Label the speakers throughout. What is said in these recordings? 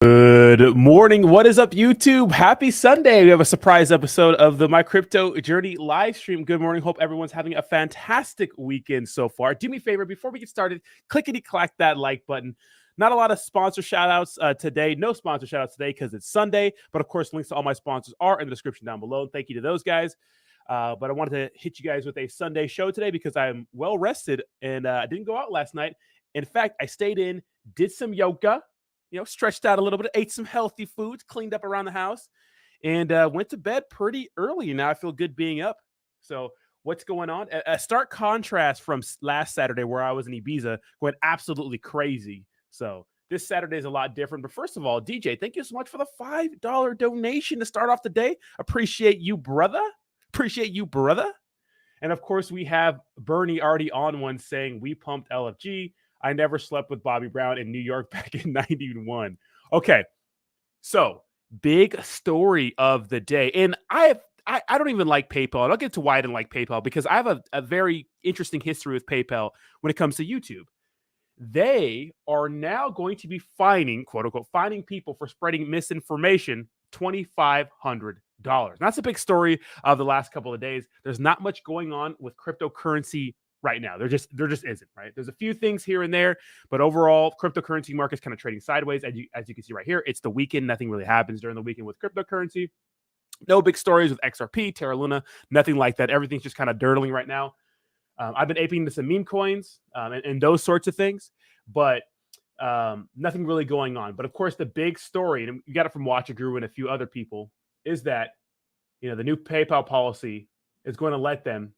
Speaker 1: Good morning. What is up, YouTube? Happy Sunday. We have a surprise episode of the My Crypto Journey live stream. Good morning. Hope everyone's having a fantastic weekend so far. Do me a favor, before we get started, clickety-clack that like button. Not a lot of sponsor shout-outs today. No sponsor shout-outs today because it's Sunday. But, of course, links to all my sponsors are in the description down below. Thank you to those guys. But I wanted to hit you guys with a Sunday show today because I'm well-rested and I didn't go out last night. In fact, I stayed in, did some yoga, stretched out a little bit, ate some healthy foods, cleaned up around the house, and went to bed pretty early. Now I feel good being up. So what's going on? A stark contrast from last Saturday where I was in Ibiza going absolutely crazy. So this Saturday is a lot different. But first of all, DJ, thank you so much for the $5 donation to start off the day. Appreciate you, brother. Appreciate you, brother. And of course, we have Bernie already on one saying, we pumped LFG. I never slept with Bobby Brown in New York back in 91. Okay, so big story of the day. And I don't even like PayPal. And I'll get to why I didn't like PayPal because I have a very interesting history with PayPal when it comes to YouTube. They are now going to be fining, quote unquote, fining people for spreading misinformation $2,500. That's a big story of the last couple of days. There's not much going on with cryptocurrency right now. There just isn't, right? There's a few things here and there, but overall, cryptocurrency market's kind of trading sideways. As you can see right here, it's the weekend. Nothing really happens during the weekend with cryptocurrency. No big stories with XRP, Terra Luna, nothing like that. Everything's just kind of dirtling right now. I've been aping into some meme coins and those sorts of things, but nothing really going on. But of course, the big story, and you got it from Watcher Guru and a few other people, is that the new PayPal policy is going to let them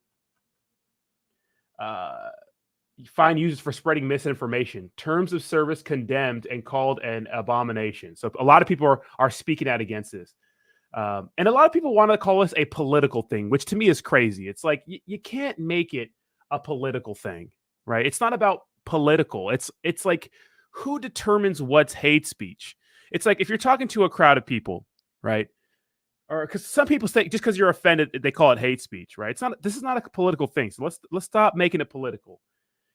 Speaker 1: fine users for spreading misinformation. Terms of service condemned and called an abomination. So a lot of people are speaking out against this. And a lot of people want to call this a political thing, which to me is crazy. It's like you can't make it a political thing, right? It's not about political. It's like who determines what's hate speech? It's like if you're talking to a crowd of people, right? Or because some people say just because you're offended, they call it hate speech, right? This is not a political thing. So let's stop making it political.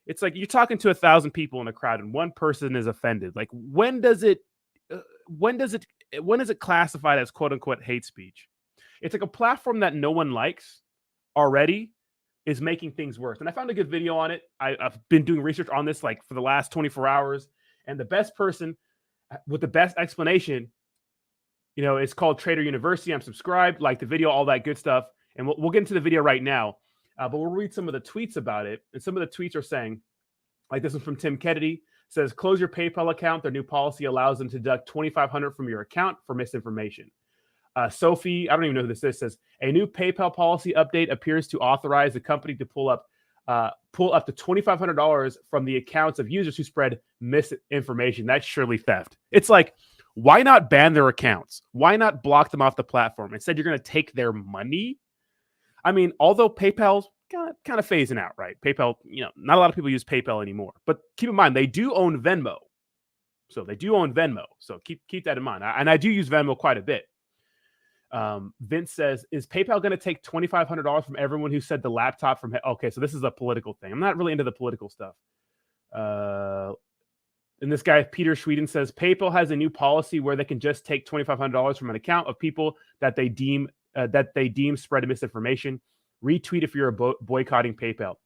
Speaker 1: It's like you're talking to 1,000 people in a crowd and one person is offended. Like when is it classified as quote unquote hate speech? It's like a platform that no one likes already is making things worse. And I found a good video on it. I've been doing research on this like for the last 24 hours. And the best person with the best explanation, it's called Trader University. I'm subscribed, like the video, all that good stuff. And we'll get into the video right now. But we'll read some of the tweets about it. And some of the tweets are saying, like this one from Tim Kennedy, says, close your PayPal account. Their new policy allows them to deduct $2,500 from your account for misinformation. Sophie, I don't even know who this is, says, a new PayPal policy update appears to authorize the company to pull up to $2,500 from the accounts of users who spread misinformation. That's surely theft. It's like, why not ban their accounts? Why not block them off the platform? Instead, you're going to take their money. I mean, although PayPal's kind of phasing out, right? PayPal, not a lot of people use PayPal anymore. But keep in mind, they do own Venmo. So keep that in mind. And I do use Venmo quite a bit. Vince says, is PayPal going to take $2,500 from everyone who said the laptop from... Okay, so this is a political thing. I'm not really into the political stuff. And this guy, Peter Sweden, says, PayPal has a new policy where they can just take $2,500 from an account of people that they deem spread misinformation. Retweet if you're boycotting PayPal.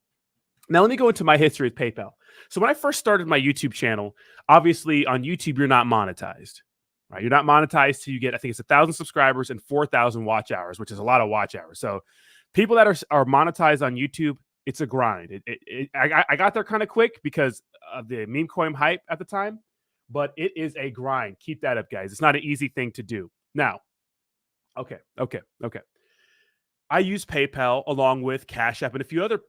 Speaker 1: Now, let me go into my history with PayPal. So when I first started my YouTube channel, obviously on YouTube, you're not monetized. Right? You're not monetized till you get, I think it's 1,000 subscribers and 4,000 watch hours, which is a lot of watch hours. So people that are monetized on YouTube, it's a grind. I got there kind of quick because of the meme coin hype at the time, but it is a grind. Keep that up, guys. It's not an easy thing to do. Now, okay. I use PayPal along with Cash App and a few other,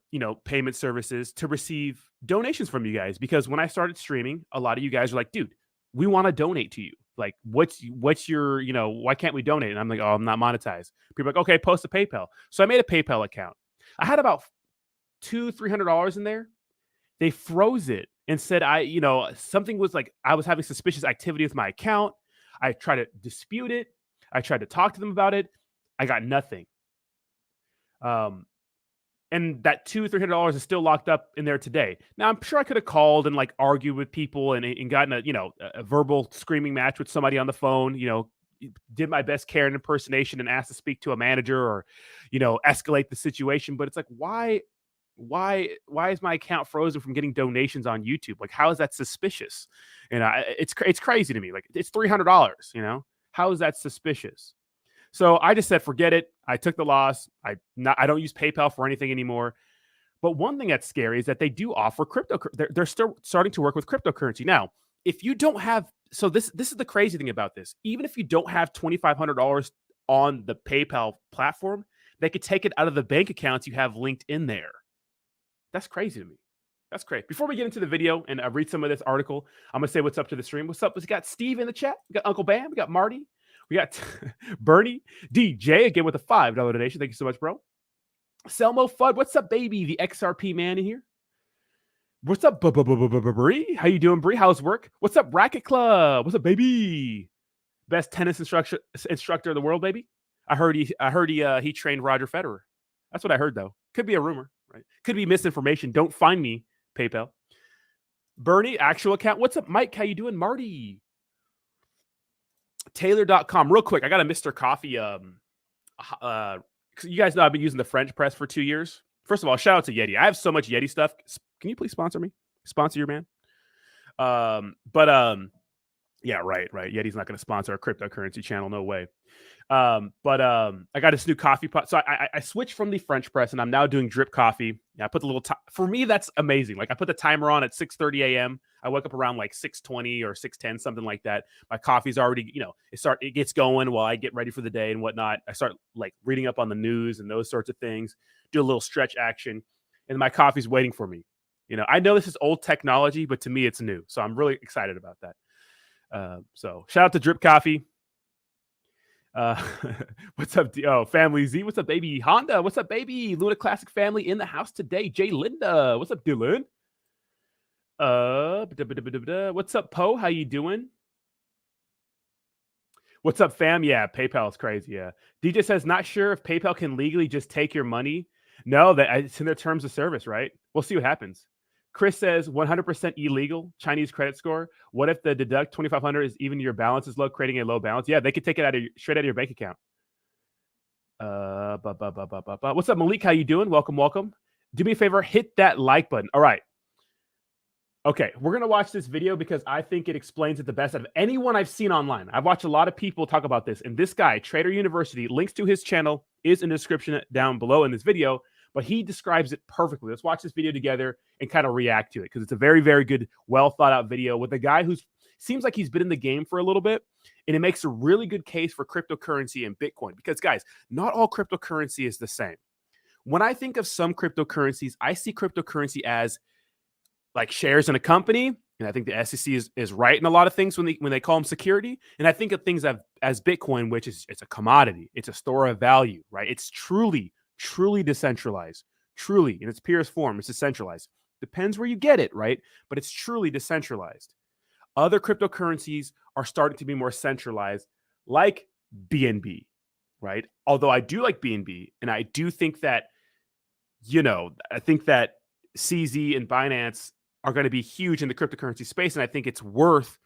Speaker 1: payment services to receive donations from you guys. Because when I started streaming, a lot of you guys are like, dude, we want to donate to you. Like, what's your, why can't we donate? And I'm like, oh, I'm not monetized. People are like, okay, post a PayPal. So I made a PayPal account. I had about $200-300 in there. They froze it and said, something was like, I was having suspicious activity with my account. I tried to dispute it. I tried to talk to them about it. I got nothing. And that $200-300 is still locked up in there today. Now, I'm sure I could have called and like argued with people and gotten a verbal screaming match with somebody on the phone, did my best Karen impersonation and asked to speak to a manager or, escalate the situation. But it's like, why is my account frozen from getting donations on YouTube? Like, how is that suspicious? It's crazy to me. Like, it's $300. How is that suspicious? So I just said, forget it. I took the loss. I don't use PayPal for anything anymore. But one thing that's scary is that they do offer crypto. They're still starting to work with cryptocurrency now. If you don't have, so this is the crazy thing about this. Even if you don't have $2,500 on the PayPal platform, they could take it out of the bank accounts you have linked in there. That's crazy to me. That's great. Before we get into the video and read some of this article, I'm gonna say what's up to the stream. What's up? We got Steve in the chat. We got Uncle Bam. We got Marty. We got Bernie, DJ again with a $5 donation. Thank you so much, bro. Selmo Fudd, what's up, baby? The XRP man in here. What's up, Bree? How you doing, Bree? How's work? What's up, Racket Club? What's up, baby? Best tennis instructor in the world, baby. I heard he trained Roger Federer. That's what I heard, though. Could be a rumor, right? Could be misinformation. Don't find me, PayPal. Bernie, actual account. What's up, Mike? How you doing, Marty? Taylor.com. Real quick, I got a Mr. Coffee. You guys know I've been using the French press for 2 years. First of all, shout out to Yeti. I have so much Yeti stuff. Can you please sponsor me? Sponsor your man. Yeah, right. Yeti's not going to sponsor a cryptocurrency channel. No way. I got this new coffee pot. So I switched from the French press and I'm now doing drip coffee. Yeah, I put the little for me, that's amazing. Like I put the timer on at 6:30 a.m. I wake up around like 6:20 or 6:10, something like that. My coffee's already, it gets going while I get ready for the day and whatnot. I start like reading up on the news and those sorts of things, do a little stretch action, and my coffee's waiting for me. I know this is old technology, but to me it's new. So I'm really excited about that. So shout out to Drip Coffee. What's up, Family Z? What's up, baby? Honda, what's up, baby? Luna Classic family in the house today. Jay Linda, what's up, Dylan? What's up, Poe? How you doing? What's up, fam? Yeah, PayPal is crazy. Yeah, DJ says not sure if PayPal can legally just take your money. No, it's in their terms of service, right? We'll see what happens. Chris says 100% illegal, Chinese credit score. What if the deduct 2,500 is even your balance is low, creating a low balance? Yeah, they could take it straight out of your bank account. What's up, Malik? How you doing? Welcome. Do me a favor, hit that like button. All right. Okay, we're going to watch this video because I think it explains it the best out of anyone I've seen online. I've watched a lot of people talk about this, and this guy, Trader University, links to his channel is in the description down below in this video. But he describes it perfectly. Let's watch this video together and kind of react to it because it's a very, very good, well thought out video with a guy who seems like he's been in the game for a little bit. And it makes a really good case for cryptocurrency and Bitcoin because, guys, not all cryptocurrency is the same. When I think of some cryptocurrencies, I see cryptocurrency as like shares in a company. And I think the SEC is right in a lot of things when they call them security. And I think of things as Bitcoin, which is it's a commodity. It's a store of value, right? It's truly decentralized, truly in its purest form. It's decentralized. Depends where you get it, right? But it's truly decentralized. Other cryptocurrencies are starting to be more centralized, like BNB, right? Although I do like BNB, and I do think that, I think that CZ and Binance are going to be huge in the cryptocurrency space, and I think it's worth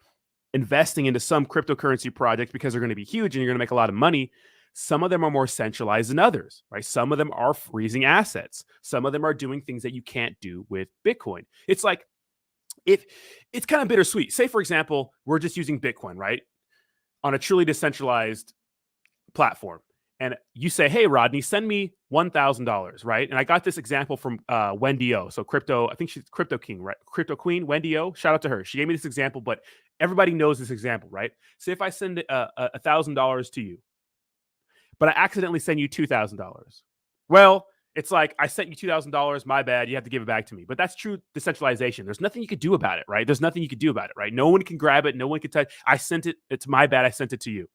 Speaker 1: investing into some cryptocurrency projects because they're going to be huge and you're going to make a lot of money. Some of them are more centralized than others, right? Some of them are freezing assets. Some of them are doing things that you can't do with Bitcoin. It's like, it's kind of bittersweet. Say, for example, we're just using Bitcoin, right? On a truly decentralized platform. And you say, hey, Rodney, send me $1,000, right? And I got this example from Wendy O. So I think she's Crypto King, right? Crypto Queen, Wendy O. Shout out to her. She gave me this example, but everybody knows this example, right? Say if I send $1,000 to you, but I accidentally send you $2,000. Well, it's like I sent you $2,000. My bad. You have to give it back to me. But that's true decentralization. There's nothing you could do about it, right? There's nothing you could do about it, right? No one can grab it. No one can touch. I sent it. It's my bad. I sent it to you,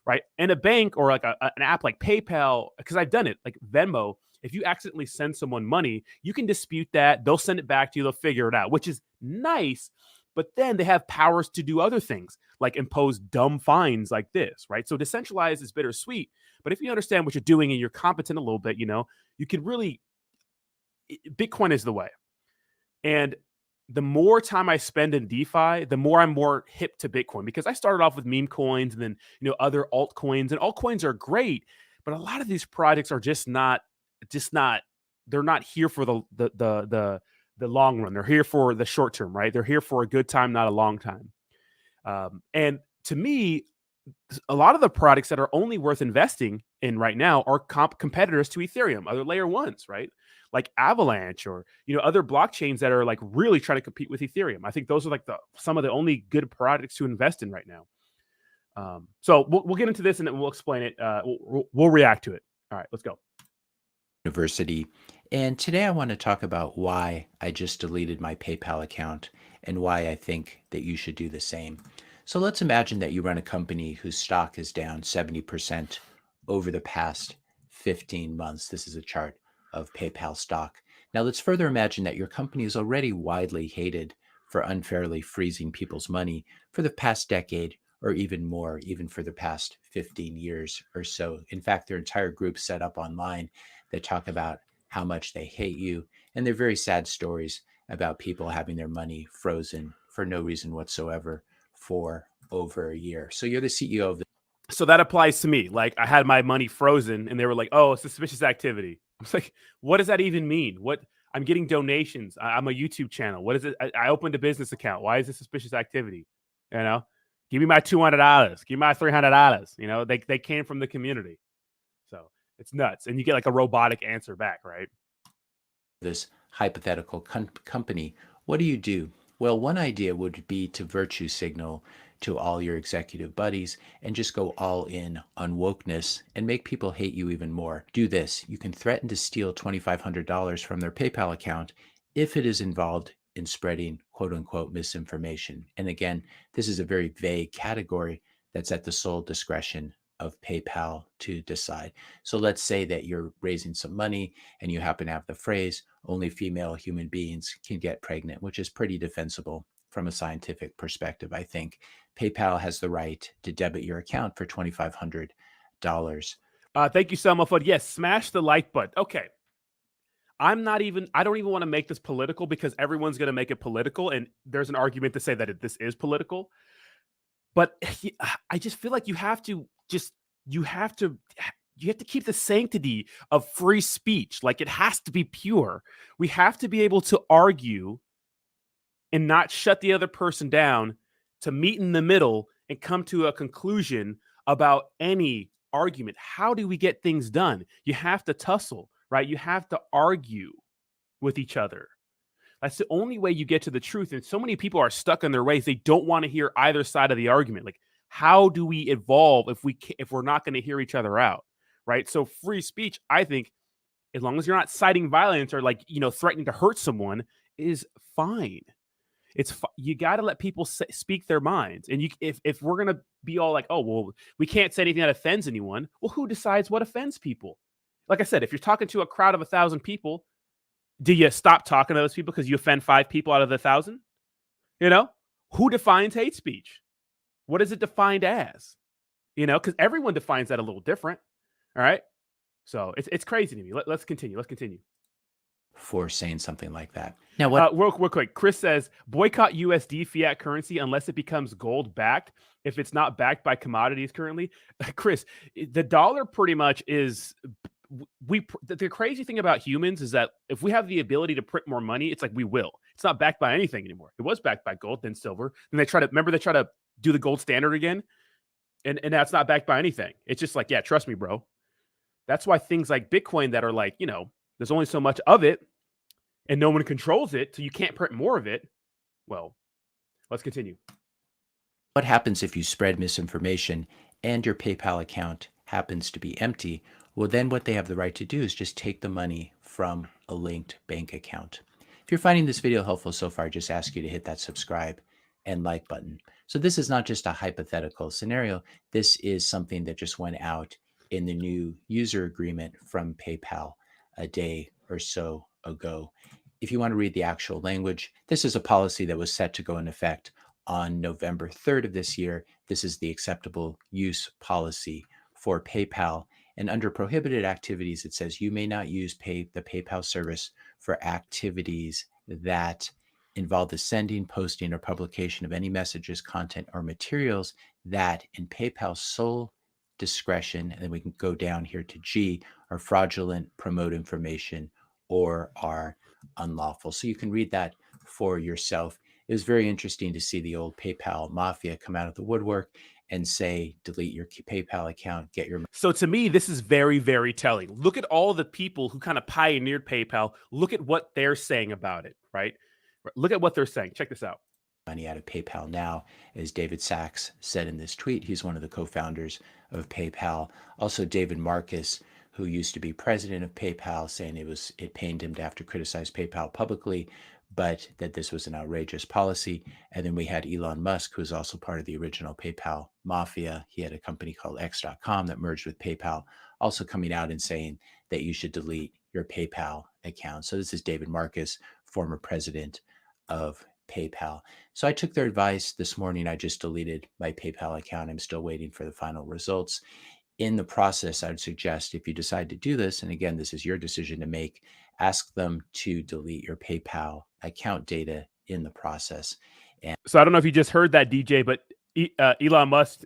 Speaker 1: right? And a bank or like an app like PayPal, because I've done it, like Venmo. If you accidentally send someone money, you can dispute that. They'll send it back to you. They'll figure it out, which is nice. But then they have powers to do other things, like impose dumb fines like this, right? So decentralized is bittersweet. But if you understand what you're doing and you're competent a little bit, you can really Bitcoin is the way. And the more time I spend in DeFi, the more I'm more hip to Bitcoin, because I started off with meme coins and then, other altcoins, and altcoins are great, but a lot of these projects are just not, they're not here for the long run. They're here for the short term, right? They're here for a good time, not a long time. And to me, a lot of the products that are only worth investing in right now are competitors to Ethereum, other layer ones, right? Like Avalanche or other blockchains that are like really trying to compete with Ethereum. I think those are like some of the only good products to invest in right now. So we'll get into this and then we'll explain it. We'll react to it. All right, let's go.
Speaker 2: University. And today I want to talk about why I just deleted my PayPal account and why I think that you should do the same. So let's imagine that you run a company whose stock is down 70% over the past 15 months. This is a chart of PayPal stock. Now let's further imagine that your company is already widely hated for unfairly freezing people's money for the past decade or even more, even for the past 15 years or so. In fact, their entire group set up online that talk about how much they hate you. And they're very sad stories about people having their money frozen for no reason whatsoever for over a year. So you're the CEO of the.
Speaker 1: So that applies to me. Like I had my money frozen and they were like, oh, suspicious activity. I was like, what does that even mean? What? I'm getting donations. I'm a YouTube channel. What is it? I opened a business account. Why is this suspicious activity? Give me my $200. Give me my $300. They came from the community. So it's nuts. And you get like a robotic answer back, right?
Speaker 2: This hypothetical company. What do you do? Well, one idea would be to virtue signal to all your executive buddies and just go all in on wokeness and make people hate you even more. Do this. You can threaten to steal $2,500 from their PayPal account if it is involved in spreading quote unquote misinformation. And again, this is a very vague category that's at the sole discretion of PayPal to decide. So let's say that you're raising some money and you happen to have the phrase, only female human beings can get pregnant, which is pretty defensible from a scientific perspective, I think. PayPal has the right to debit your account for $2,500.
Speaker 1: Thank you, Selma, for yes, smash the like button. Okay. I don't even want to make this political because everyone's going to make it political. And there's an argument to say that this is political. But I just feel like you have to keep the sanctity of free speech. Like it has to be pure. We have to be able to argue and not shut the other person down, to meet in the middle and come to a conclusion about any argument. How do we get things done? You have to tussle, right? You have to argue with each other. That's the only way you get to the truth. And so many people are stuck in their ways. They don't want to hear either side of the argument. Like, how do we evolve if we're not going to hear each other out, right? So free speech, I think, as long as you're not citing violence or threatening to hurt someone, is fine. You got to let people speak their minds. And if we're going to be all like, oh, well, we can't say anything that offends anyone. Well, who decides what offends people? Like I said, if you're talking to a crowd of 1,000 people, do you stop talking to those people because you offend 5 people out of the 1,000? Who defines hate speech? What is it defined as? Because everyone defines that a little different. All right. So it's crazy to me. Let's continue.
Speaker 2: For saying something like that. Now, what?
Speaker 1: Real quick, Chris says boycott USD fiat currency unless it becomes gold backed. If it's not backed by commodities currently, Chris, the dollar pretty much is. The crazy thing about humans is that if we have the ability to print more money, it's like we will. It's not backed by anything anymore. It was backed by gold, then silver. Then they try to do the gold standard again, and that's not backed by anything. It's just like, yeah, trust me, bro. That's why things like Bitcoin that are like, there's only so much of it and no one controls it, so you can't print more of it. Well, let's continue.
Speaker 2: What happens if you spread misinformation and your PayPal account happens to be empty? Well, then what they have the right to do is just take the money from a linked bank account. If you're finding this video helpful so far, I just ask you to hit that subscribe and like button. So this is not just a hypothetical scenario. This is something that just went out in the new user agreement from PayPal a day or so ago. If you want to read the actual language, this is a policy that was set to go in effect on November 3rd of this year. This is the acceptable use policy for PayPal. And under prohibited activities, it says you may not use the PayPal service for activities that involve the sending, posting, or publication of any messages, content, or materials that, in PayPal's sole discretion, and then we can go down here to G, are fraudulent, promote information, or are unlawful. So you can read that for yourself. It was very interesting to see the old PayPal mafia come out of the woodwork and say, delete your PayPal account, get your.
Speaker 1: So to me, this is very, very telling. Look at all the people who kind of pioneered PayPal. Look at what they're saying about it, right? Look at what they're saying. Check this out.
Speaker 2: Money out of PayPal now, as David Sachs said in this tweet. He's one of the co-founders of PayPal. Also, David Marcus, who used to be president of PayPal, saying it pained him to have to criticize PayPal publicly, but that this was an outrageous policy. And then we had Elon Musk, who was also part of the original PayPal mafia. He had a company called X.com that merged with PayPal, also coming out and saying that you should delete your PayPal account. So this is David Marcus, former president of PayPal. So I took their advice this morning. I just deleted my PayPal account. I'm still waiting for the final results. In the process, I would suggest if you decide to do this, and again, this is your decision to make, ask them to delete your PayPal account data in the process. And
Speaker 1: so I don't know if you just heard that, DJ, but Elon Musk,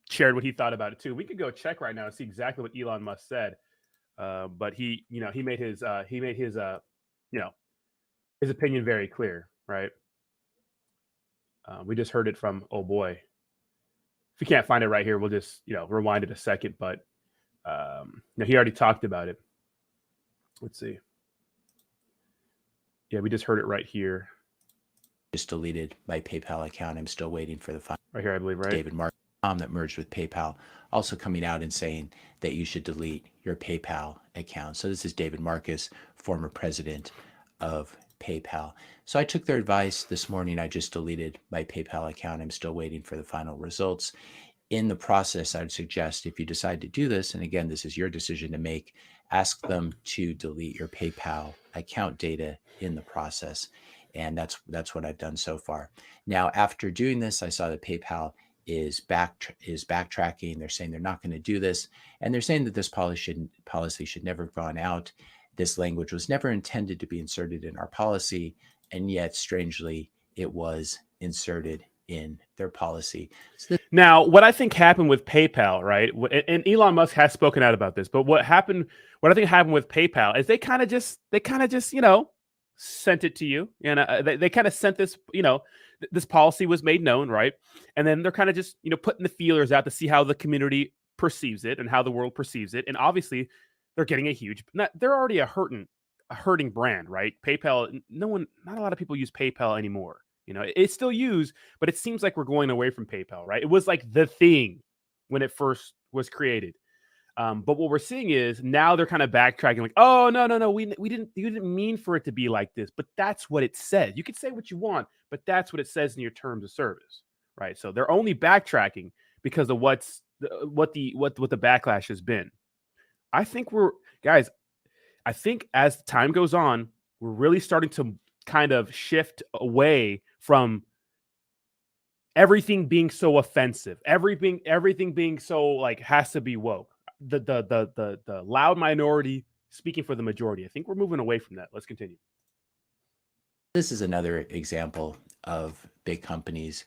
Speaker 1: shared what he thought about it too. We could go check right now and see exactly what Elon Musk said. But he made his his opinion very clear, right? We just heard it from, oh boy. If you can't find it right here, we'll just, rewind it a second. But he already talked about it. Let's see. Yeah, we just heard it right here.
Speaker 2: Just deleted my PayPal account. I'm still waiting for the final.
Speaker 1: Right here, I believe, right?
Speaker 2: David Mark that merged with PayPal, also coming out and saying that you should delete your PayPal account. So this is David Marcus, former president of PayPal. So I took their advice this morning. I just deleted my PayPal account. I'm still waiting for the final results. In the process, I would suggest if you decide to do this, and again, this is your decision to make, ask them to delete your PayPal account data in the process. And that's what I've done so far. Now, after doing this, I saw that PayPal is backtracking. They're saying they're not going to do this. And they're saying that this policy should never have gone out. This language was never intended to be inserted in our policy. And yet, strangely, it was inserted in their policy.
Speaker 1: Now, what I think happened with PayPal, right? And Elon Musk has spoken out about this, but what I think happened with PayPal is they kind of just, sent it to you. And they kind of sent this, this policy was made known, right? And then they're kind of just, putting the feelers out to see how the community perceives it and how the world perceives it. And obviously they're getting they're already a hurting brand, right? PayPal, not a lot of people use PayPal anymore. It's still used, but it seems like we're going away from PayPal, right? It was like the thing when it first was created. But what we're seeing is now they're kind of backtracking, like, oh, no, you didn't mean for it to be like this, but that's what it says. You can say what you want, but that's what it says in your terms of service, right? So they're only backtracking because of what the backlash has been. I think I think as time goes on, we're really starting to kind of shift away from everything being so offensive, everything being so like has to be woke. The loud minority speaking for the majority. I think we're moving away from that. Let's continue.
Speaker 2: This is another example of big companies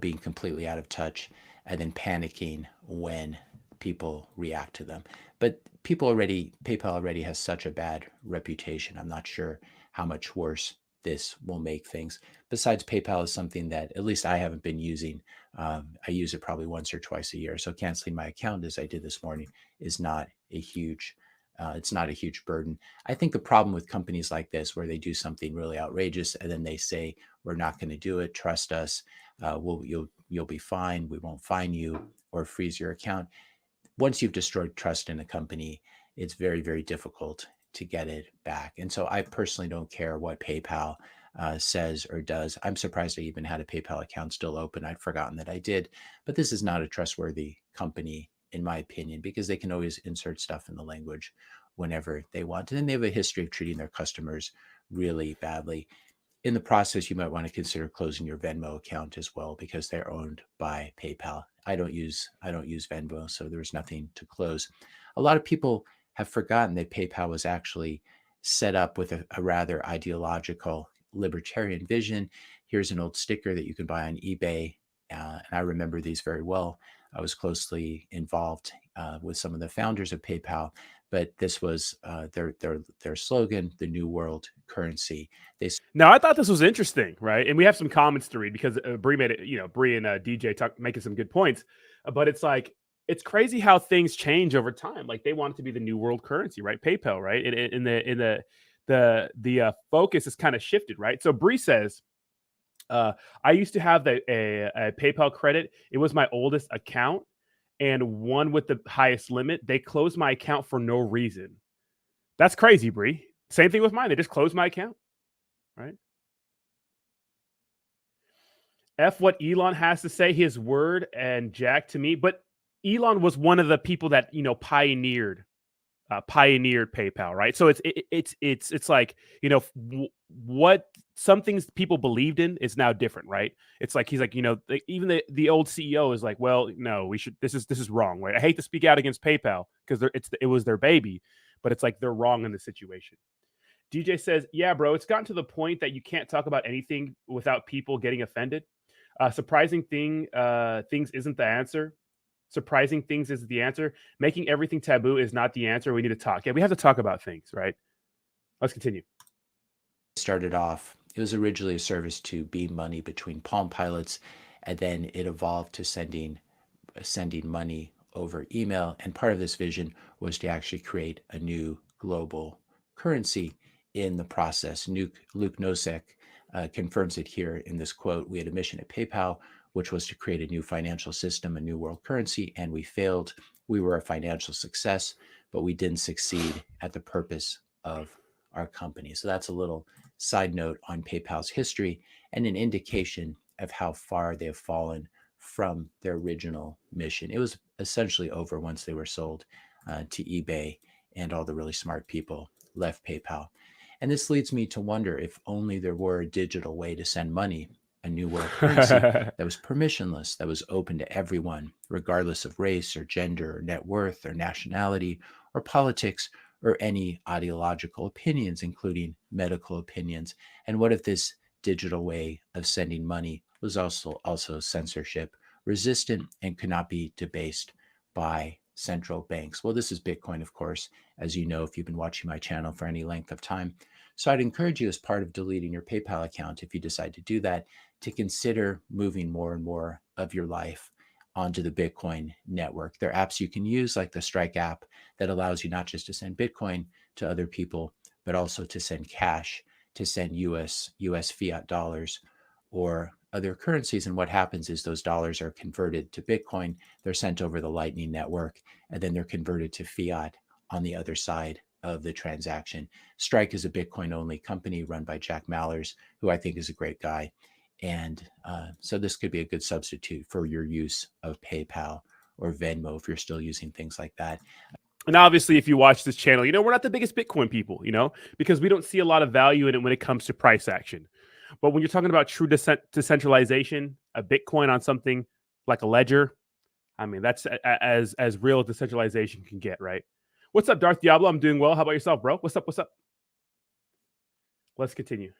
Speaker 2: being completely out of touch and then panicking when people react to them. But PayPal already has such a bad reputation. I'm not sure how much worse this will make things. Besides, PayPal is something that at least I haven't been using. I use it probably once or twice a year. So canceling my account, as I did this morning, is not a huge it's not a huge burden. I think the problem with companies like this, where they do something really outrageous and then they say, we're not going to do it, trust us, you'll be fine, we won't fine you or freeze your account. Once you've destroyed trust in a company, it's very, very difficult to get it back. And so I personally don't care what PayPal says or does. I'm surprised I even had a PayPal account still open. I'd forgotten that I did. But this is not a trustworthy company, in my opinion, because they can always insert stuff in the language whenever they want. And then they have a history of treating their customers really badly. In the process, you might want to consider closing your Venmo account as well, because they're owned by PayPal. I don't use Venmo, so there's nothing to close. A lot of people have forgotten that PayPal was actually set up with a rather ideological libertarian vision. Here's an old sticker that you can buy on eBay. And I remember these very well. I was closely involved with some of the founders of PayPal, but this was their slogan, the New World Currency. They
Speaker 1: Now, I thought this was interesting, right? And we have some comments to read because Bree made it, Bree and DJ making some good points. But it's like, it's crazy how things change over time. Like they want it to be the new world currency, right? PayPal, right? In the focus is kind of shifted, right? So Bree says, I used to have a PayPal credit. It was my oldest account and one with the highest limit. They closed my account for no reason. That's crazy, Bree. Same thing with mine. They just closed my account, right? F what Elon has to say, his word and Jack to me. But Elon was one of the people that pioneered PayPal, right? So it's like what some things people believed in is now different, right? It's like he's like even the old CEO is like, well, no, we should. This is wrong, right? I hate to speak out against PayPal because it was their baby, but it's like they're wrong in the situation. DJ says, yeah, bro, it's gotten to the point that you can't talk about anything without people getting offended. Surprising things isn't the answer. Surprising things is the answer. Making everything taboo is not the answer. We need to talk. Yeah, we have to talk about things, right? Let's continue.
Speaker 2: started off, it was originally a service to beam money between Palm Pilots, and then it evolved to sending money over email. And part of this vision was to actually create a new global currency in the process. Luke Nosek confirms it here in this quote. We had a mission at PayPal, which was to create a new financial system, a new world currency, and we failed. We were a financial success, but we didn't succeed at the purpose of our company. So that's a little side note on PayPal's history and an indication of how far they have fallen from their original mission. It was essentially over once they were sold to eBay and all the really smart people left PayPal. And this leads me to wonder if only there were a digital way to send money, a new world currency that was permissionless, that was open to everyone, regardless of race or gender or net worth or nationality or politics or any ideological opinions, including medical opinions. And what if this digital way of sending money was also censorship resistant and could not be debased by central banks? Well, this is Bitcoin, of course, as you know, if you've been watching my channel for any length of time. So I'd encourage you, as part of deleting your PayPal account, if you decide to do that, to consider moving more and more of your life onto the Bitcoin network. There are apps you can use, like the Strike app, that allows you not just to send Bitcoin to other people, but also to send cash, to send US fiat dollars or other currencies. And what happens is those dollars are converted to Bitcoin. They're sent over the Lightning Network, and then they're converted to fiat on the other side of the transaction. Strike is a Bitcoin only company run by Jack Mallers, who I think is a great guy. And so this could be a good substitute for your use of PayPal or Venmo if you're still using things like that.
Speaker 1: And obviously, if you watch this channel, we're not the biggest Bitcoin people, because we don't see a lot of value in it when it comes to price action. But when you're talking about true decentralization, a Bitcoin on something like a ledger, I mean, that's as real as decentralization can get, right? What's up, Darth Diablo? I'm doing well. How about yourself, bro? What's up? Let's continue.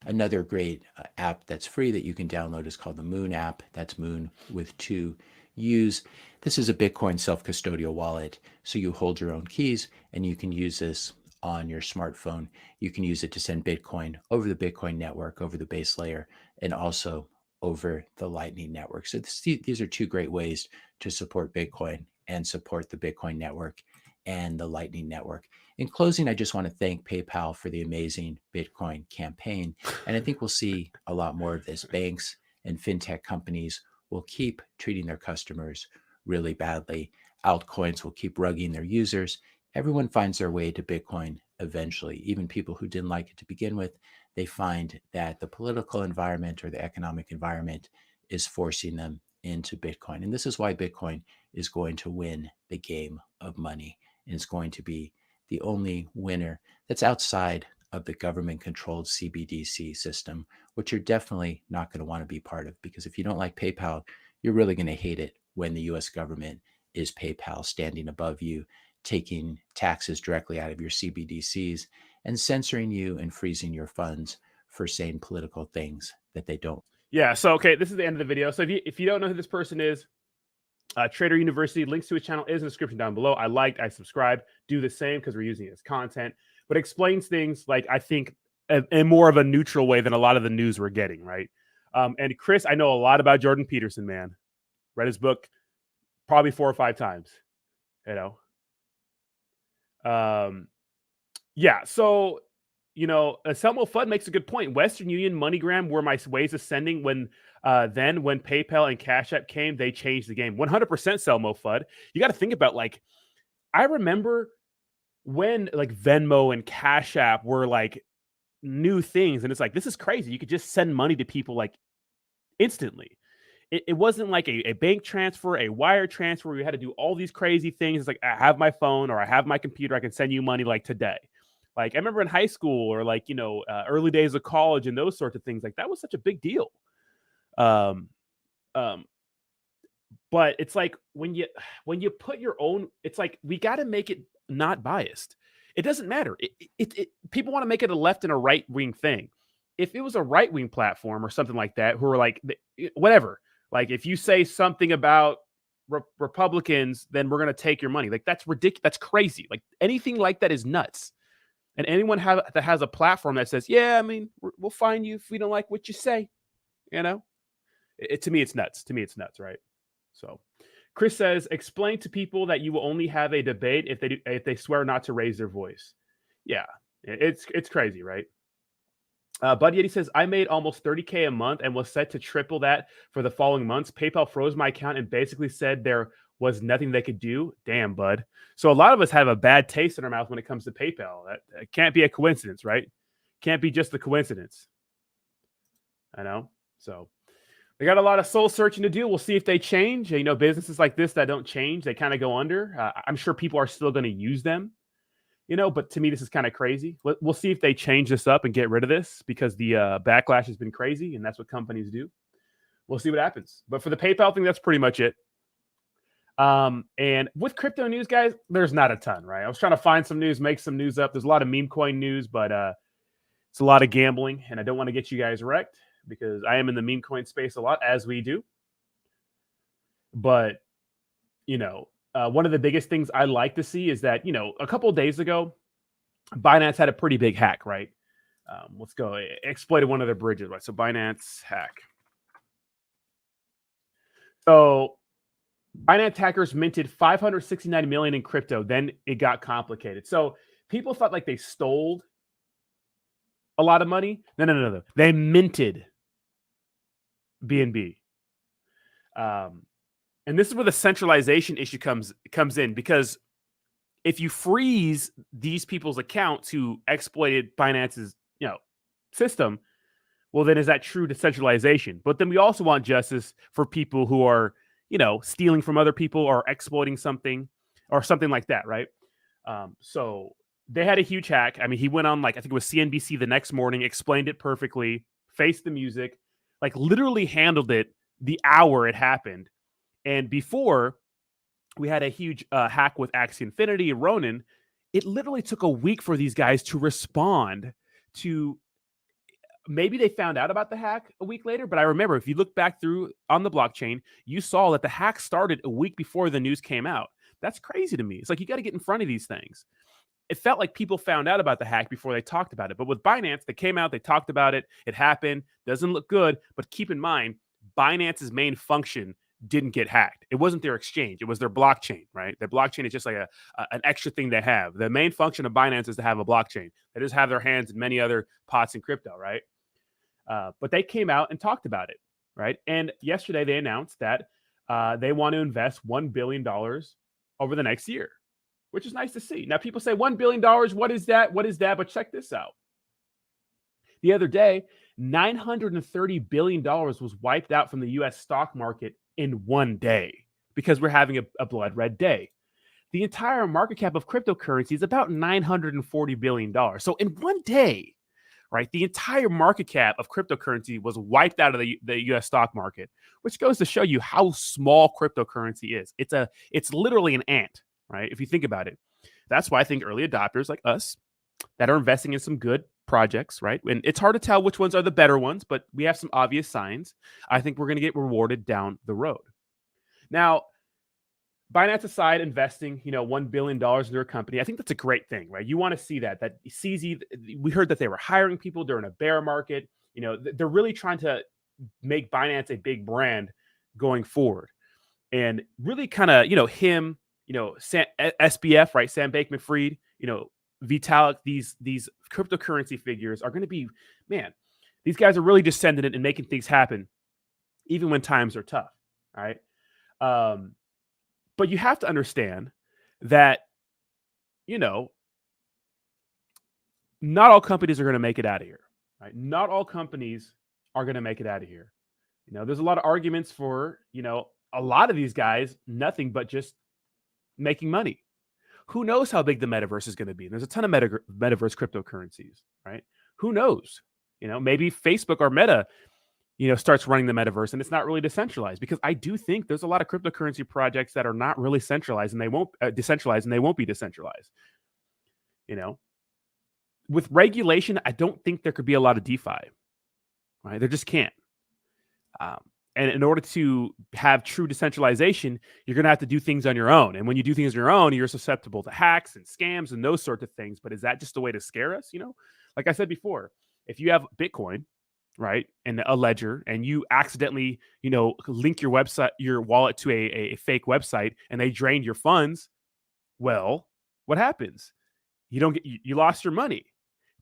Speaker 2: Another great app that's free that you can download is called the Moon app. That's Moon with 2 U's. This is a Bitcoin self-custodial wallet. So you hold your own keys and you can use this on your smartphone. You can use it to send Bitcoin over the Bitcoin network, over the base layer, and also over the Lightning Network. So these are 2 great ways to support Bitcoin and support the Bitcoin network and the Lightning Network. In closing, I just want to thank PayPal for the amazing Bitcoin campaign. And I think we'll see a lot more of this. Banks and fintech companies will keep treating their customers really badly. Altcoins will keep rugging their users. Everyone finds their way to Bitcoin eventually. Even people who didn't like it to begin with, they find that the political environment or the economic environment is forcing them into Bitcoin. And this is why Bitcoin is going to win the game of money. And it's going to be the only winner that's outside of the government-controlled CBDC system, which you're definitely not going to want to be part of, because if you don't like PayPal, you're really going to hate it when the US government is PayPal, standing above you, taking taxes directly out of your CBDCs and censoring you and freezing your funds for saying political things that they don't.
Speaker 1: Yeah. So, okay, this is the end of the video. So if you don't know who this person is, Trader University, links to his channel is in the description down below. I subscribe, do the same because we're using it as content, but explains things like, I think, in more of a neutral way than a lot of the news we're getting, right? And Chris, I know a lot about Jordan Peterson, man. Read his book probably 4 or 5 times, you know? Yeah, so, Selmo Fudd makes a good point. Western Union, MoneyGram were my ways of sending when PayPal and Cash App came, they changed the game. 100% Selmo Fudd. You got to think about, like, I remember when, like, Venmo and Cash App were, like, new things, and it's like, this is crazy. You could just send money to people, like, instantly. It wasn't like a bank transfer, a wire transfer, where you had to do all these crazy things. It's like, I have my phone or I have my computer, I can send you money, like, today. Like, I remember in high school or, like, early days of college and those sorts of things, like, that was such a big deal. Um, um, but it's like when you put your own, it's like, we got to make it not biased. It doesn't matter. People want to make it a left and a right wing thing. If it was a right wing platform or something like that, who are like, whatever, like, if you say something about Republicans, then we're going to take your money. Like, that's ridiculous. That's crazy. Like, anything like that is nuts. And anyone that has a platform that says, yeah, I mean, we'll fine you if we don't like what you say, to me, it's nuts. To me, it's nuts, right? So Chris says, explain to people that you will only have a debate if they swear not to raise their voice. Yeah, it's crazy, right? Buddy Eddie says, I made almost $30K a month and was set to triple that for the following months. PayPal froze my account and basically said there was nothing they could do. Damn, bud. So a lot of us have a bad taste in our mouth when it comes to PayPal. That can't be a coincidence, right? Can't be just a coincidence. I know. So they got a lot of soul searching to do. We'll see if they change. Businesses like this that don't change, they kind of go under. I'm sure people are still going to use them. But to me, this is kind of crazy. We'll see if they change this up and get rid of this, because the backlash has been crazy, and that's what companies do. We'll see what happens. But for the PayPal thing, that's pretty much it. And with crypto news, guys, there's not a ton, right? I was trying to find some news, make some news up. There's a lot of meme coin news, but it's a lot of gambling, and I don't want to get you guys wrecked because I am in the meme coin space a lot, as we do. But, one of the biggest things I like to see is that, a couple of days ago, Binance had a pretty big hack, right? Let's go. It exploited one of their bridges, right? So Binance hack. So Binance hackers minted 569 million in crypto. Then it got complicated. So people thought like they stole a lot of money. No. They minted BNB. And this is where the centralization issue comes in, because if you freeze these people's accounts who exploited Binance's, system, well, then is that true decentralization? But then we also want justice for people who are, stealing from other people or exploiting something or something like that, right? So they had a huge hack. I mean, he went on, like, I think it was CNBC the next morning, explained it perfectly, faced the music, like literally handled it the hour it happened. And before we had a huge hack with Axie Infinity and Ronin, it literally took a week for these guys to respond to. Maybe they found out about the hack a week later, but I remember if you look back through on the blockchain, you saw that the hack started a week before the news came out. That's crazy to me. It's like, you got to get in front of these things. It felt like people found out about the hack before they talked about it. But with Binance, they came out, they talked about it. It happened. Doesn't look good. But keep in mind, Binance's main function didn't get hacked. It wasn't their exchange. It was their blockchain, right? Their blockchain is just like an extra thing they have. The main function of Binance is to have a blockchain. They just have their hands in many other pots in crypto, right? But they came out and talked about it, right? And yesterday they announced that they want to invest $1 billion over the next year, which is nice to see. Now, people say $1 billion, what is that? What is that? But check this out. The other day, $930 billion was wiped out from the U.S. stock market in one day because we're having a blood red day. The entire market cap of cryptocurrency is about $940 billion. So in one day, right, the entire market cap of cryptocurrency was wiped out of the U.S. stock market, which goes to show you how small cryptocurrency is. It's literally an ant, right? If you think about it. That's why I think early adopters like us that are investing in some good projects, right? And it's hard to tell which ones are the better ones, but we have some obvious signs. I think we're going to get rewarded down the road. Now, Binance aside, investing, $1 billion into a company, I think that's a great thing, right? You want to see that. That CZ, we heard that they were hiring people during a bear market. They're really trying to make Binance a big brand going forward. And really kind of, him, SBF, right? Sam Bankman-Fried, Vitalik, these cryptocurrency figures are going to be, man, these guys are really just sending it and making things happen, even when times are tough, right? But you have to understand that, not all companies are going to make it out of here, right? Not all companies are going to make it out of here. There's a lot of arguments for, a lot of these guys, nothing but just making money. Who knows how big the metaverse is going to be? There's a ton of metaverse cryptocurrencies, right? Who knows? Maybe Facebook or Meta, starts running the metaverse and it's not really decentralized, because I do think there's a lot of cryptocurrency projects that are not really centralized and they won't decentralized and they won't be decentralized. With regulation, I don't think there could be a lot of DeFi, right? There just can't. And in order to have true decentralization, you're going to have to do things on your own. And when you do things on your own, you're susceptible to hacks and scams and those sorts of things. But is that just a way to scare us? Like I said before, if you have Bitcoin, right, and a ledger, and you accidentally, link your wallet to a fake website, and they drained your funds, well, what happens? You lost your money.